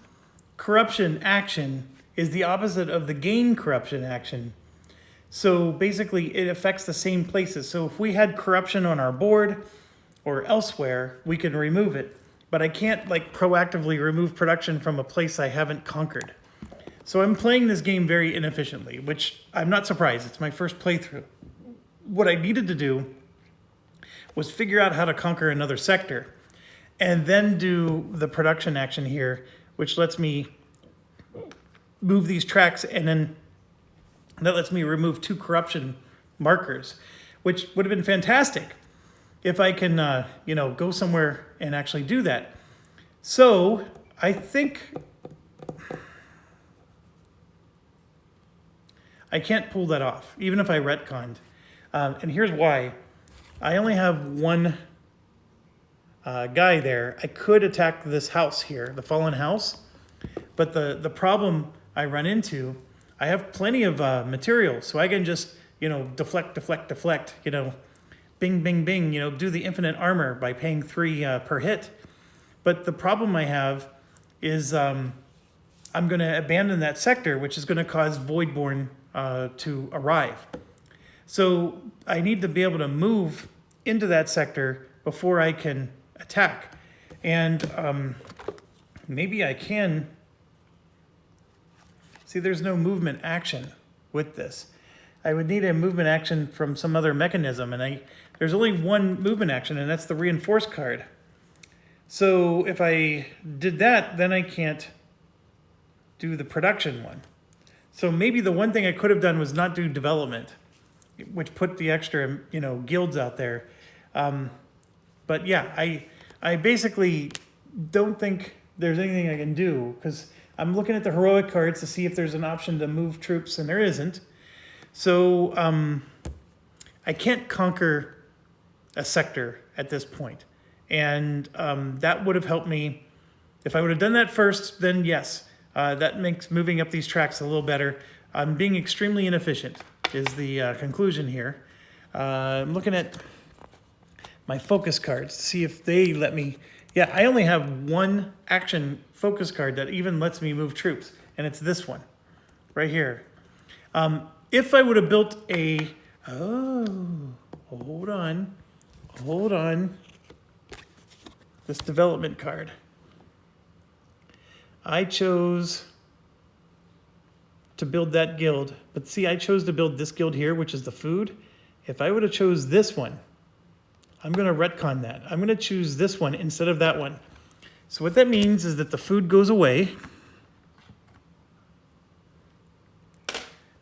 corruption action is the opposite of the gain corruption action. So basically it affects the same places. So if we had corruption on our board or elsewhere, we can remove it. But I can't like proactively remove production from a place I haven't conquered. So I'm playing this game very inefficiently, which I'm not surprised. It's my first playthrough. What I needed to do was figure out how to conquer another sector and then do the production action here, which lets me move these tracks, and then that lets me remove 2 corruption markers, which would have been fantastic if I can, go somewhere and actually do that. So I think I can't pull that off, even if I retconned. And here's why. I only have 1 guy there. I could attack this house here, the fallen house, but the problem I run into, I have plenty of material, so I can just, deflect, bing, bing, bing, do the infinite armor by paying 3 per hit. But the problem I have is I'm going to abandon that sector, which is going to cause Voidborn to arrive. So I need to be able to move into that sector before I can attack. And maybe I can... See, there's no movement action with this. I would need a movement action from some other mechanism, and there's only 1 movement action, and that's the reinforced card. So if I did that, then I can't do the production one. So maybe the one thing I could have done was not do development, which put the extra, guilds out there. But yeah, I basically don't think there's anything I can do, because I'm looking at the heroic cards to see if there's an option to move troops, and there isn't. So I can't conquer a sector at this point. And that would have helped me. If I would have done that first, then yes, that makes moving up these tracks a little better. I'm being extremely inefficient is the conclusion here. I'm looking at my focus cards to see if they let me. Yeah, I only have 1 action focus card that even lets me move troops, and it's this one right here. If I would have built a... Oh, hold on. This development card. I chose to build that guild, but see, I chose to build this guild here, which is the food. If I would have chose this one, I'm going to retcon that. I'm going to choose this one instead of that one. So what that means is that the food goes away,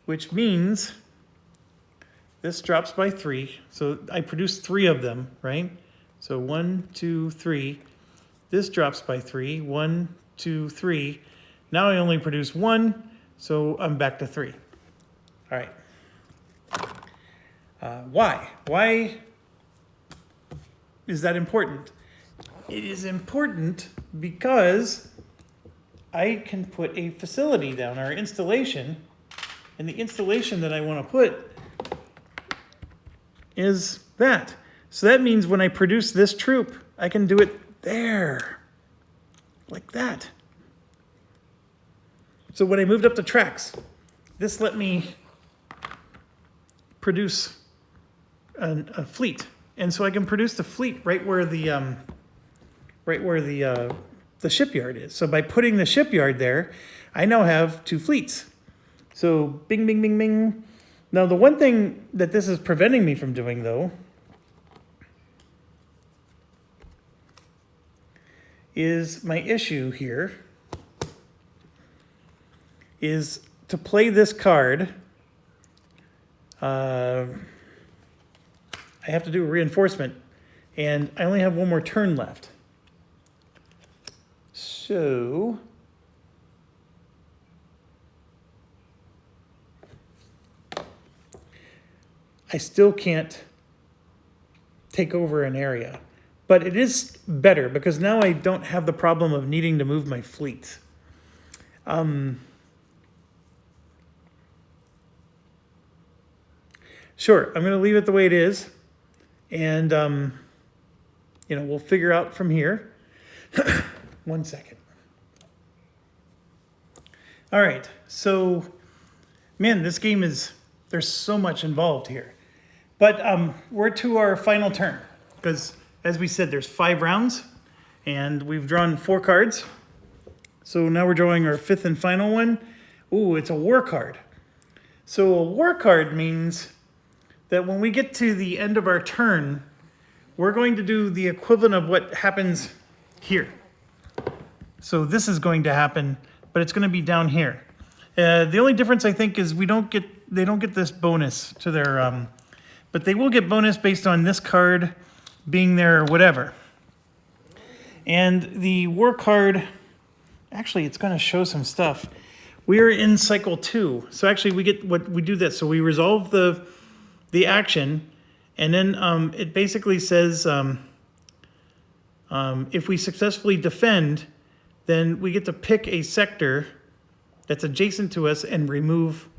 which means this drops by 3. So I produced 3 of them, right? So 1, 2, 3. This drops by 3. 1, 2, 3. Now I only produce 1, so I'm back to 3. All right. Why? Why is that important? It is important because I can put a facility down, our installation, and the installation that I want to put is that. So that means when I produce this troop, I can do it There. Like that. So when I moved up the tracks, this let me produce a fleet. And so I can produce the fleet right where the shipyard is. So by putting the shipyard there, I now have 2 fleets. So bing, bing, bing, bing. Now the one thing that this is preventing me from doing though is my issue here is to play this card. I have to do a reinforcement, and I only have one more turn left. So I still can't take over an area. But it is better because now I don't have the problem of needing to move my fleet. Sure, I'm going to leave it the way it is. And, we'll figure out from here. 1 second. All right, so, man, this game there's so much involved here. But we're to our final turn because, as we said, there's 5 rounds, and we've drawn 4 cards. So now we're drawing our 5th and final one. Ooh, it's a war card. So a war card means that when we get to the end of our turn, we're going to do the equivalent of what happens here. So this is going to happen, but it's going to be down here. The only difference, I think, is they don't get this bonus to their, but they will get bonus based on this card being there or whatever. And the war card, actually, it's going to show some stuff. We're in cycle 2. So actually, we do this. So we resolve the action, and then it basically says if we successfully defend, then we get to pick a sector that's adjacent to us and remove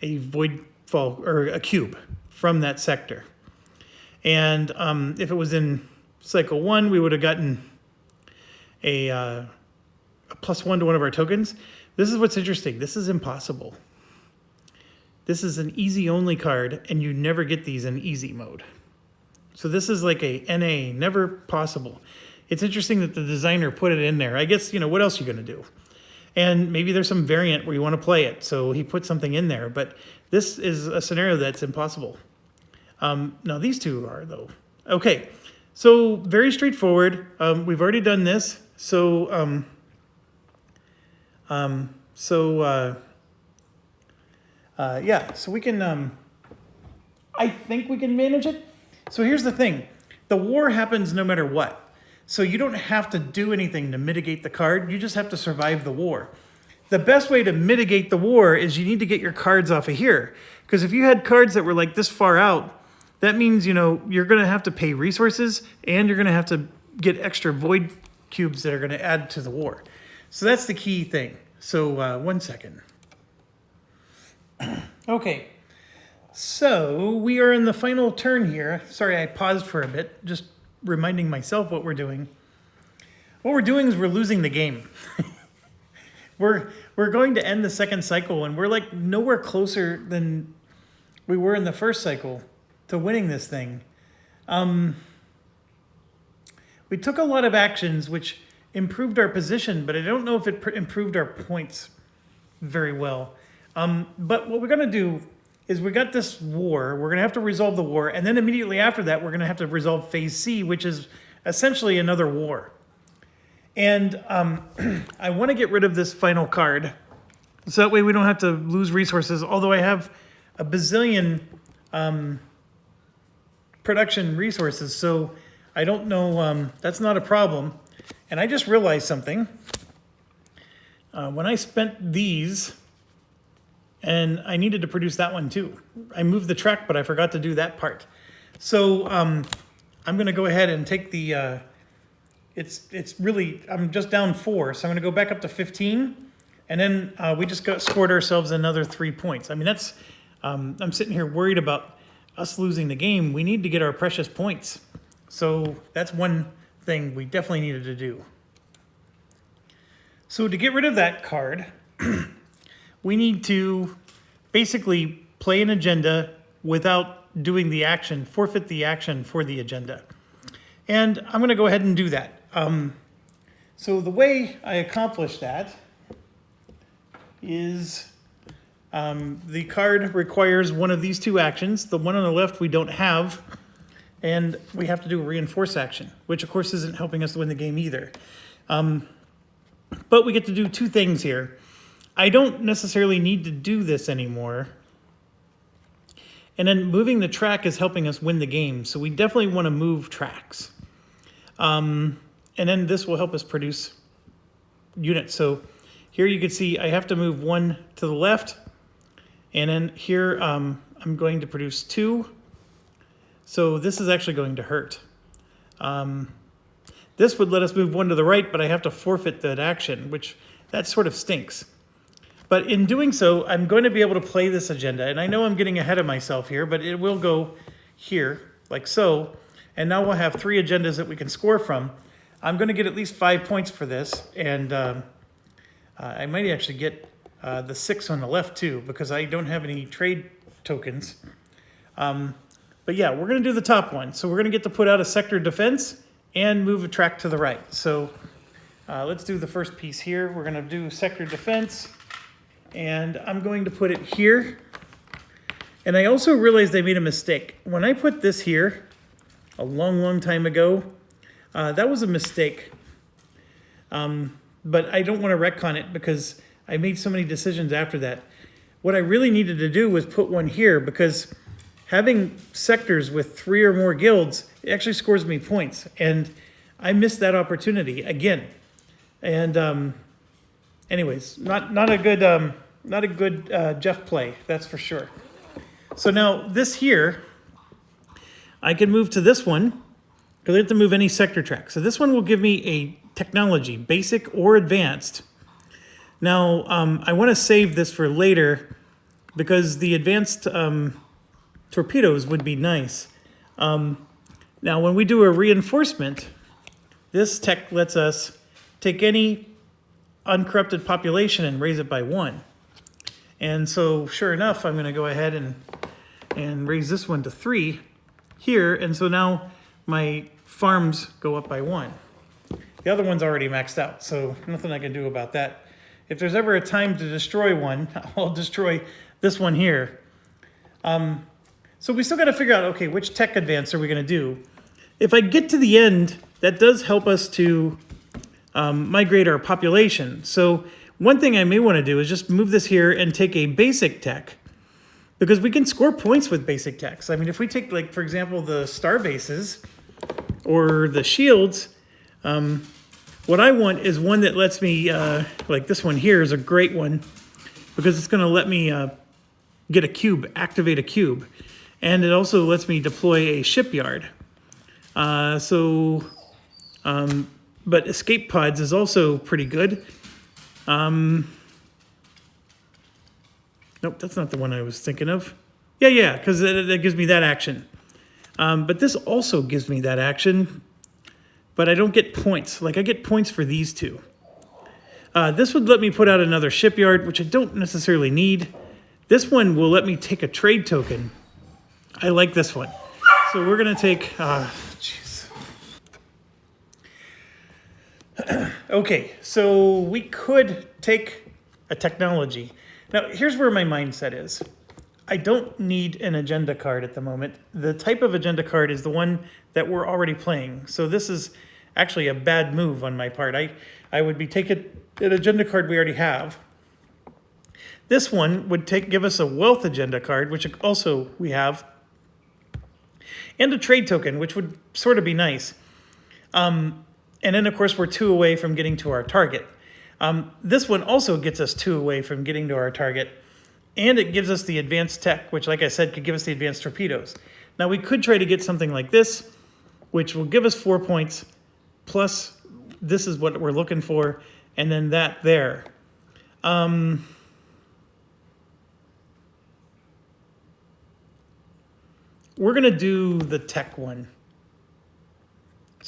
a Voidfall or a cube from that sector. And if it was in cycle 1, we would have gotten a +1 to one of our tokens. This is what's interesting. This is impossible. This is an easy only card, and you never get these in easy mode. So this is like a NA, never possible. It's interesting that the designer put it in there. I guess, what else are you going to do? And maybe there's some variant where you want to play it, so he put something in there. But this is a scenario that's impossible. Now these two are, though. Okay, so very straightforward. We've already done this. So, so we can, I think we can manage it. So here's the thing. The war happens no matter what. So you don't have to do anything to mitigate the card. You just have to survive the war. The best way to mitigate the war is you need to get your cards off of here. Because if you had cards that were like this far out, that means, you're going to have to pay resources and you're going to have to get extra void cubes that are going to add to the war. So that's the key thing. So 1 second. Okay. So we are in the final turn here. Sorry, I paused for a bit, just reminding myself what we're doing. What we're doing is we're losing the game. We're going to end the second cycle, and we're like nowhere closer than we were in the first cycle to winning this thing. We took a lot of actions which improved our position, but I don't know if it improved our points very well. But what we're going to do is we got this war. We're going to have to resolve the war, and then immediately after that, we're going to have to resolve Phase C, which is essentially another war. And I want to get rid of this final card, so that way we don't have to lose resources, although I have a bazillion production resources, so I don't know, that's not a problem. And I just realized something. When I spent these, and I needed to produce that one too. I moved the track, but I forgot to do that part. So I'm going to go ahead and take the, it's really, I'm just down 4, so I'm going to go back up to 15, and then we just scored ourselves another 3 points. I mean, that's, I'm sitting here worried about us losing the game. We need to get our precious points. So that's one thing we definitely needed to do. So to get rid of that card, we need to basically play an agenda without doing the action, forfeit the action for the agenda. And I'm going to go ahead and do that. So the way I accomplish that is the card requires one of these two actions. The one on the left we don't have, and we have to do a reinforce action, which of course isn't helping us win the game either. But we get to do two things here. I don't necessarily need to do this anymore. And then moving the track is helping us win the game. So we definitely want to move tracks. And then this will help us produce units. So here you can see I have to move one to the left. And then here I'm going to produce 2. So this is actually going to hurt. This would let us move 1 to the right, but I have to forfeit that action, which that sort of stinks. But in doing so, I'm going to be able to play this agenda. And I know I'm getting ahead of myself here, but it will go here, like so. And now we'll have 3 agendas that we can score from. I'm going to get at least 5 points for this. And I might actually get the 6 on the left too, because I don't have any trade tokens. But yeah, we're going to do the top one. So we're going to get to put out a sector defense and move a track to the right. So let's do the first piece here. We're going to do sector defense. And I'm going to put it here. And I also realized I made a mistake. When I put this here a long, long time ago, that was a mistake. But I don't want to retcon it because I made so many decisions after that. What I really needed to do was put one here because having sectors with 3 or more guilds, it actually scores me points. And I missed that opportunity again. And anyways, not a good Jeff play, that's for sure. So now this here, I can move to this one because I have to move any sector track. So this one will give me a technology, basic or advanced. Now I want to save this for later because the advanced torpedoes would be nice. Now when we do a reinforcement, this tech lets us take any uncorrupted population and raise it by 1. And so sure enough, I'm going to go ahead and raise this one to 3 here. And so now my farms go up by 1. The other one's already maxed out, so nothing I can do about that. If there's ever a time to destroy one, I'll destroy this one here. So we still got to figure out, okay, which tech advance are we going to do? If I get to the end, that does help us to migrate our population. So one thing I may want to do is just move this here and take a basic tech, because we can score points with basic techs. I mean, if we take, like, for example, the star bases or the shields, what I want is one that lets me, like this one here is a great one, because it's going to let me get a cube, activate a cube. And it also lets me deploy a shipyard. But escape pods is also pretty good. Nope, that's not the one I was thinking of. Yeah, because that gives me that action. But this also gives me that action, but I don't get points. Like, I get points for these two. This would let me put out another shipyard, which I don't necessarily need. This one will let me take a trade token. I like this one. So we're going to take... jeez. Okay, so we could take a technology. Now, here's where my mindset is. I don't need an agenda card at the moment. The type of agenda card is the one that we're already playing. So this is actually a bad move on my part. I would be taking an agenda card we already have. This one would give us a wealth agenda card, which also we have, and a trade token, which would sort of be nice. And then, of course, we're 2 away from getting to our target. This one also gets us 2 away from getting to our target. And it gives us the advanced tech, which, like I said, could give us the advanced torpedoes. Now, we could try to get something like this, which will give us 4 points, plus this is what we're looking for, and then that there. We're going to do the tech one.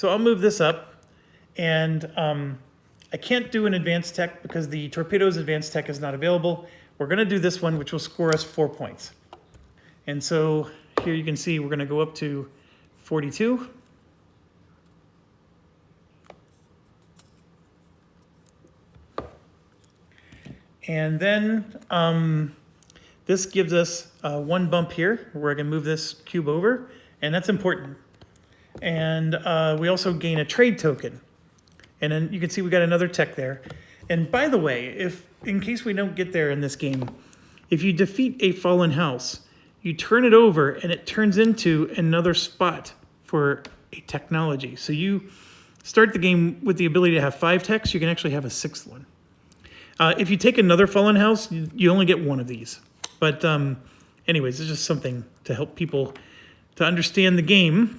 So I'll move this up, and I can't do an advanced tech because the torpedo's advanced tech is not available. We're going to do this one, which will score us 4 points. And so here you can see we're going to go up to 42. And then this gives us one bump here where I can move this cube over, and that's important. And we also gain a trade token. And then you can see we got another tech there. And by the way, if in case we don't get there in this game, if you defeat a fallen house, you turn it over and it turns into another spot for a technology. So you start the game with the ability to have 5 techs, you can actually have a 6th one. If you take another fallen house, you only get 1 of these. But anyways, it's just something to help people to understand the game.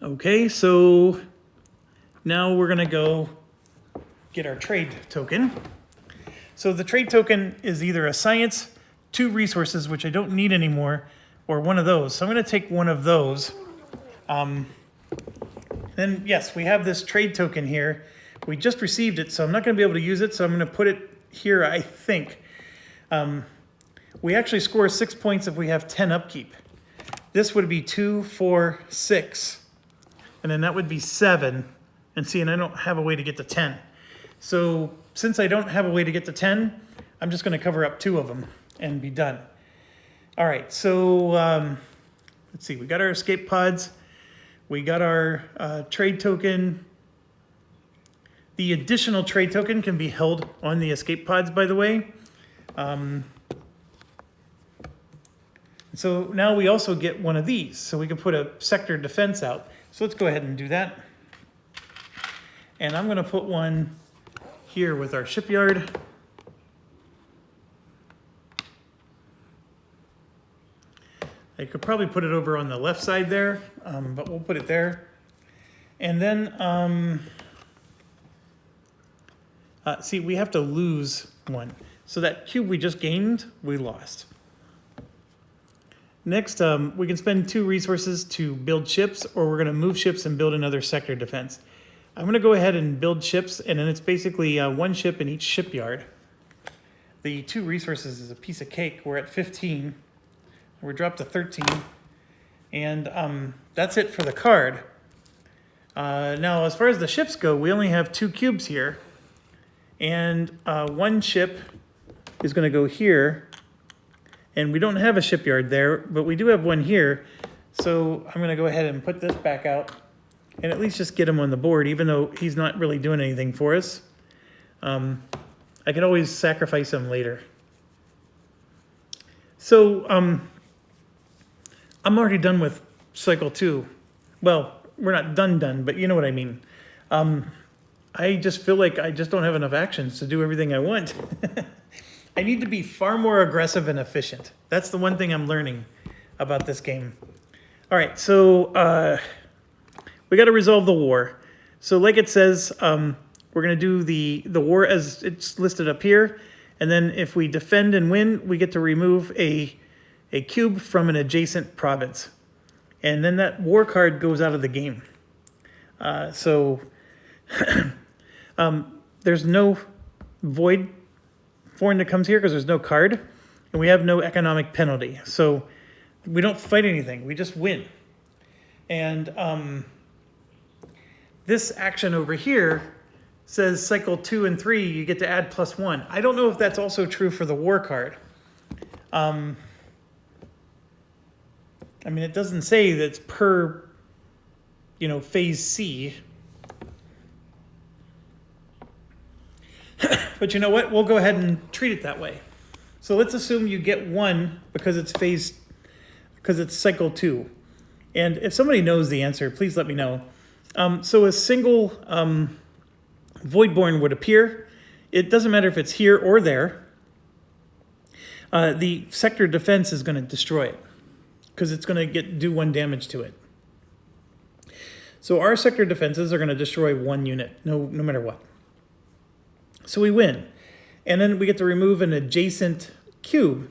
Okay, so now we're gonna go get our trade token. So the trade token is either a science, 2 resources, which I don't need anymore, or one of those. So I'm gonna take one of those. Then yes, we have this trade token here. We just received it, so I'm not gonna be able to use it, so I'm gonna put it here, I think. We actually score 6 points if we have 10 upkeep. This would be 2, 4, 6, and then that would be 7. And see, and I don't have a way to get to 10. So since I don't have a way to get to 10, I'm just gonna cover up 2 of them and be done. All right, so let's see, we got our escape pods. We got our trade token. The additional trade token can be held on the escape pods, by the way. So now we also get one of these. So we can put a sector defense out. So let's go ahead and do that. And I'm gonna put one here with our shipyard. I could probably put it over on the left side there, but we'll put it there. And then, see, we have to lose one. So that cube we just gained, we lost. Next, we can spend 2 resources to build ships, or we're gonna move ships and build another sector defense. I'm gonna go ahead and build ships, and then it's basically 1 ship in each shipyard. The 2 resources is a piece of cake. We're at 15. We're dropped to 13. And that's it for the card. Now, as far as the ships go, we only have 2 cubes here. And 1 ship is gonna go here. And we don't have a shipyard there, but we do have one here. So I'm gonna go ahead and put this back out and at least just get him on the board, even though he's not really doing anything for us. I can always sacrifice him later. So I'm already done with cycle 2. Well, we're not done, but you know what I mean. I just feel like I just don't have enough actions to do everything I want. I need to be far more aggressive and efficient. That's the one thing I'm learning about this game. All right, so we got to resolve the war. So like it says, we're going to do the war as it's listed up here. And then if we defend and win, we get to remove a cube from an adjacent province. And then that war card goes out of the game. There's no void foreign that comes here because there's no card. And we have no economic penalty. So we don't fight anything. We just win. And this action over here says cycle 2 and 3, you get to add +1. I don't know if that's also true for the war card. I mean, it doesn't say that it's per, phase C. But you know what? We'll go ahead and treat it that way. So let's assume you get 1 because it's cycle 2. And if somebody knows the answer, please let me know. So a single Voidborn would appear. It doesn't matter if it's here or there. The sector defense is going to destroy it because it's going to do 1 damage to it. So our sector defenses are going to destroy 1 unit, no matter what. So we win. And then we get to remove an adjacent cube.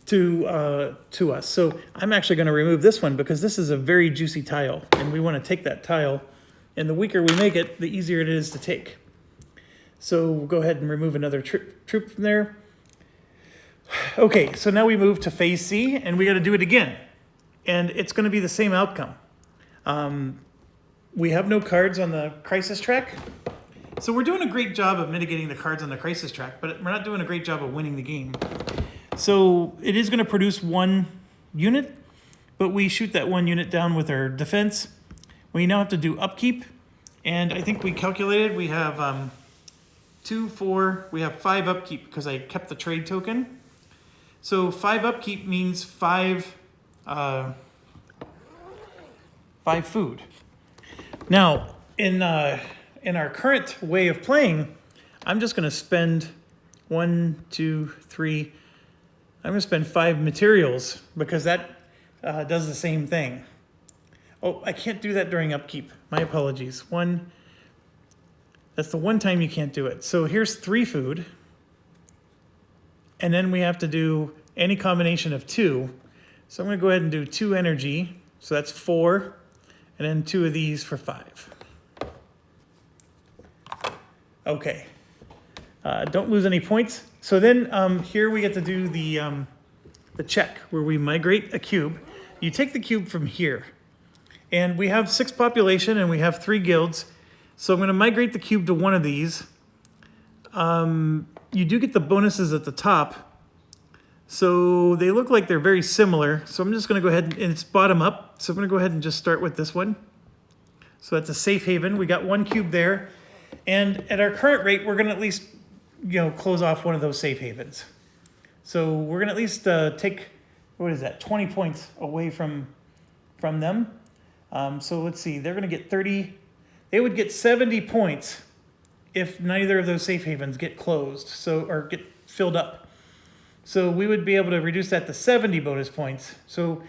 to us. So I'm actually going to remove this one because this is a very juicy tile, and we want to take that tile. And the weaker we make it, the easier it is to take. So we'll go ahead and remove another troop from there. Okay, so now we move to phase C, and we got to do it again. And it's going to be the same outcome. We have no cards on the crisis track. So we're doing a great job of mitigating the cards on the crisis track, but we're not doing a great job of winning the game. So it is going to produce one unit, but we shoot that one unit down with our defense. We now have to do upkeep, and I think we calculated we have 2, 4, we have 5 upkeep because I kept the trade token. So 5 upkeep means 5 food. Now, in our current way of playing, I'm just going to spend 1, 2, 3. I'm going to spend 5 materials because that does the same thing. Oh, I can't do that during upkeep. My apologies. That's the one time you can't do it. So here's 3 food. And then we have to do any combination of 2. So I'm going to go ahead and do 2 energy. So that's 4. And then 2 of these for 5. Okay. Don't lose any points. So then here we get to do the check where we migrate a cube. You take the cube from here. And we have 6 population and we have 3 guilds. So I'm going to migrate the cube to one of these. You do get the bonuses at the top. So they look like they're very similar. So I'm just going to go ahead and it's bottom up. So I'm going to go ahead and just start with this one. So that's a safe haven. We got 1 cube there. And at our current rate, we're going to at least, close off one of those safe havens. So we're going to at least take, 20 points away from them. So let's see, they're going to get 30. They would get 70 points if neither of those safe havens get closed, or get filled up. So we would be able to reduce that to 70 bonus points. So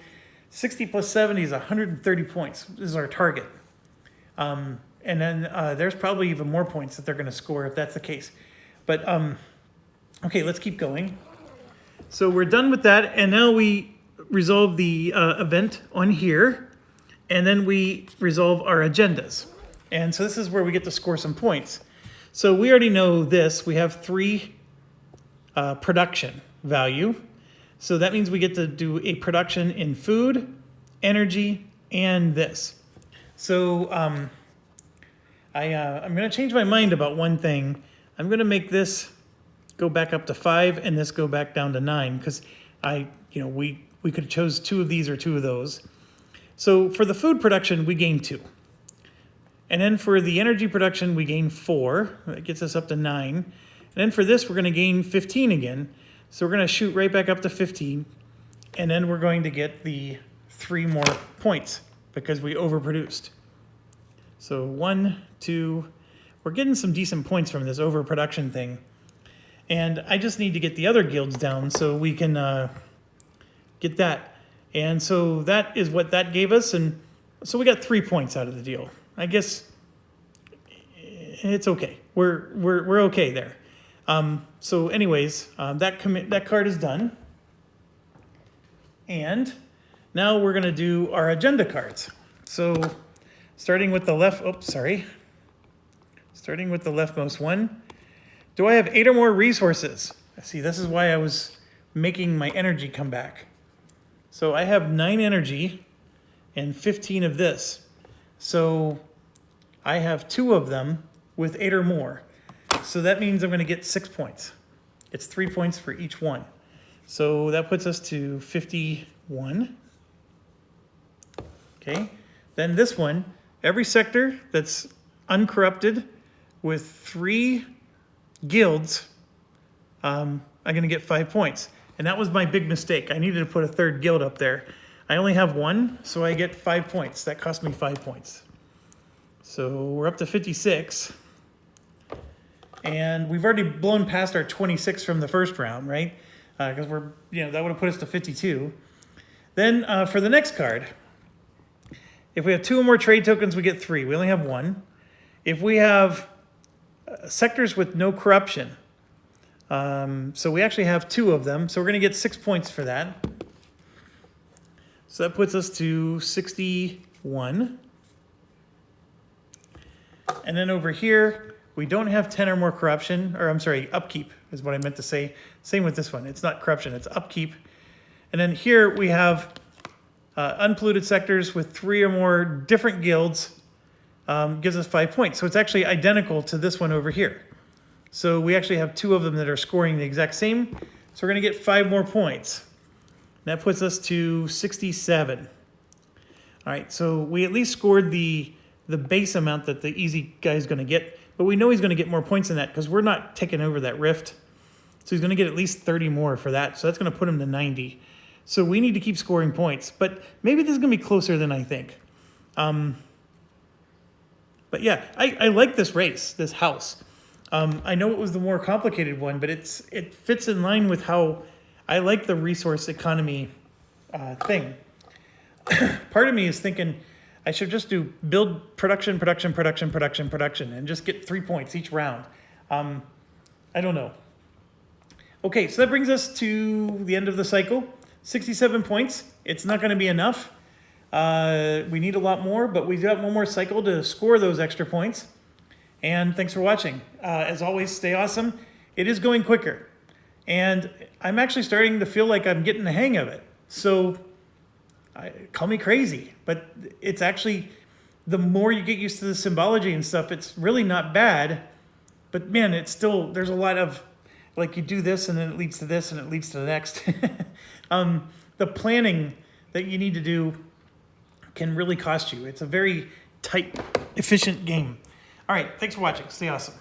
60 plus 70 is 130 points is our target. And then there's probably even more points that they're going to score if that's the case. But okay, let's keep going. So we're done with that, and now we resolve the event on here, and then we resolve our agendas. And so this is where we get to score some points. So we already know this. We have 3 production value. So that means we get to do a production in food, energy, and this. So I'm going to change my mind about one thing. I'm going to make this go back up to 5 and this go back down to 9 because we could have chose 2 of these or 2 of those. So for the food production, we gain 2. And then for the energy production, we gain 4. That gets us up to 9. And then for this, we're going to gain 15 again. So we're going to shoot right back up to 15. And then we're going to get the 3 more points because we overproduced. So 1, 2, we're getting some decent points from this overproduction thing. And I just need to get the other guilds down so we can get that. And so that is what that gave us. And so we got 3 points out of the deal. I guess it's okay. We're okay there. So anyways, that card is done. And now we're going to do our agenda cards. So starting with the starting with the leftmost one. Do I have 8 or more resources? See, this is why I was making my energy come back. So I have 9 energy and 15 of this. So I have 2 of them with 8 or more. So that means I'm going to get 6 points. It's 3 points for each one. So that puts us to 51. Okay. Then this one, every sector that's uncorrupted with 3 guilds, I'm going to get 5 points. And that was my big mistake. I needed to put a 3rd guild up there. I only have 1, so I get 5 points. That cost me 5 points. So we're up to 56. And we've already blown past our 26 from the first round, right? Because that would have put us to 52. Then for the next card, if we have 2 or more trade tokens, we get 3. We only have 1. If we have sectors with no corruption, So we actually have 2 of them. So we're going to get 6 points for that. So that puts us to 61. And then over here, we don't have 10 or more corruption, or I'm sorry, upkeep is what I meant to say. Same with this one. It's not corruption, it's upkeep. And then here we have unpolluted sectors with 3 or more different guilds, gives us 5 points. So it's actually identical to this one over here. So we actually have 2 of them that are scoring the exact same. So we're going to get 5 more points. That puts us to 67. All right, so we at least scored the base amount that the easy guy is going to get, but we know he's going to get more points than that because we're not taking over that rift. So he's going to get at least 30 more for that. So that's going to put him to 90. So we need to keep scoring points, but maybe this is going to be closer than I think. But yeah, I like this race, this house. I know it was the more complicated one, but it fits in line with how I like the resource economy thing. Part of me is thinking I should just do build production, and just get 3 points each round. I don't know. Okay, so that brings us to the end of the cycle. 67 points. It's not going to be enough. We need a lot more, but we've got one more cycle to score those extra points. And thanks for watching. As always, stay awesome. It is going quicker. And I'm actually starting to feel like I'm getting the hang of it. So call me crazy, but it's actually, the more you get used to the symbology and stuff, it's really not bad. But man, it's still, there's a lot of, like you do this and then it leads to this and it leads to the next. The planning that you need to do can really cost you. It's a very tight, efficient game. All right, thanks for watching. Stay awesome.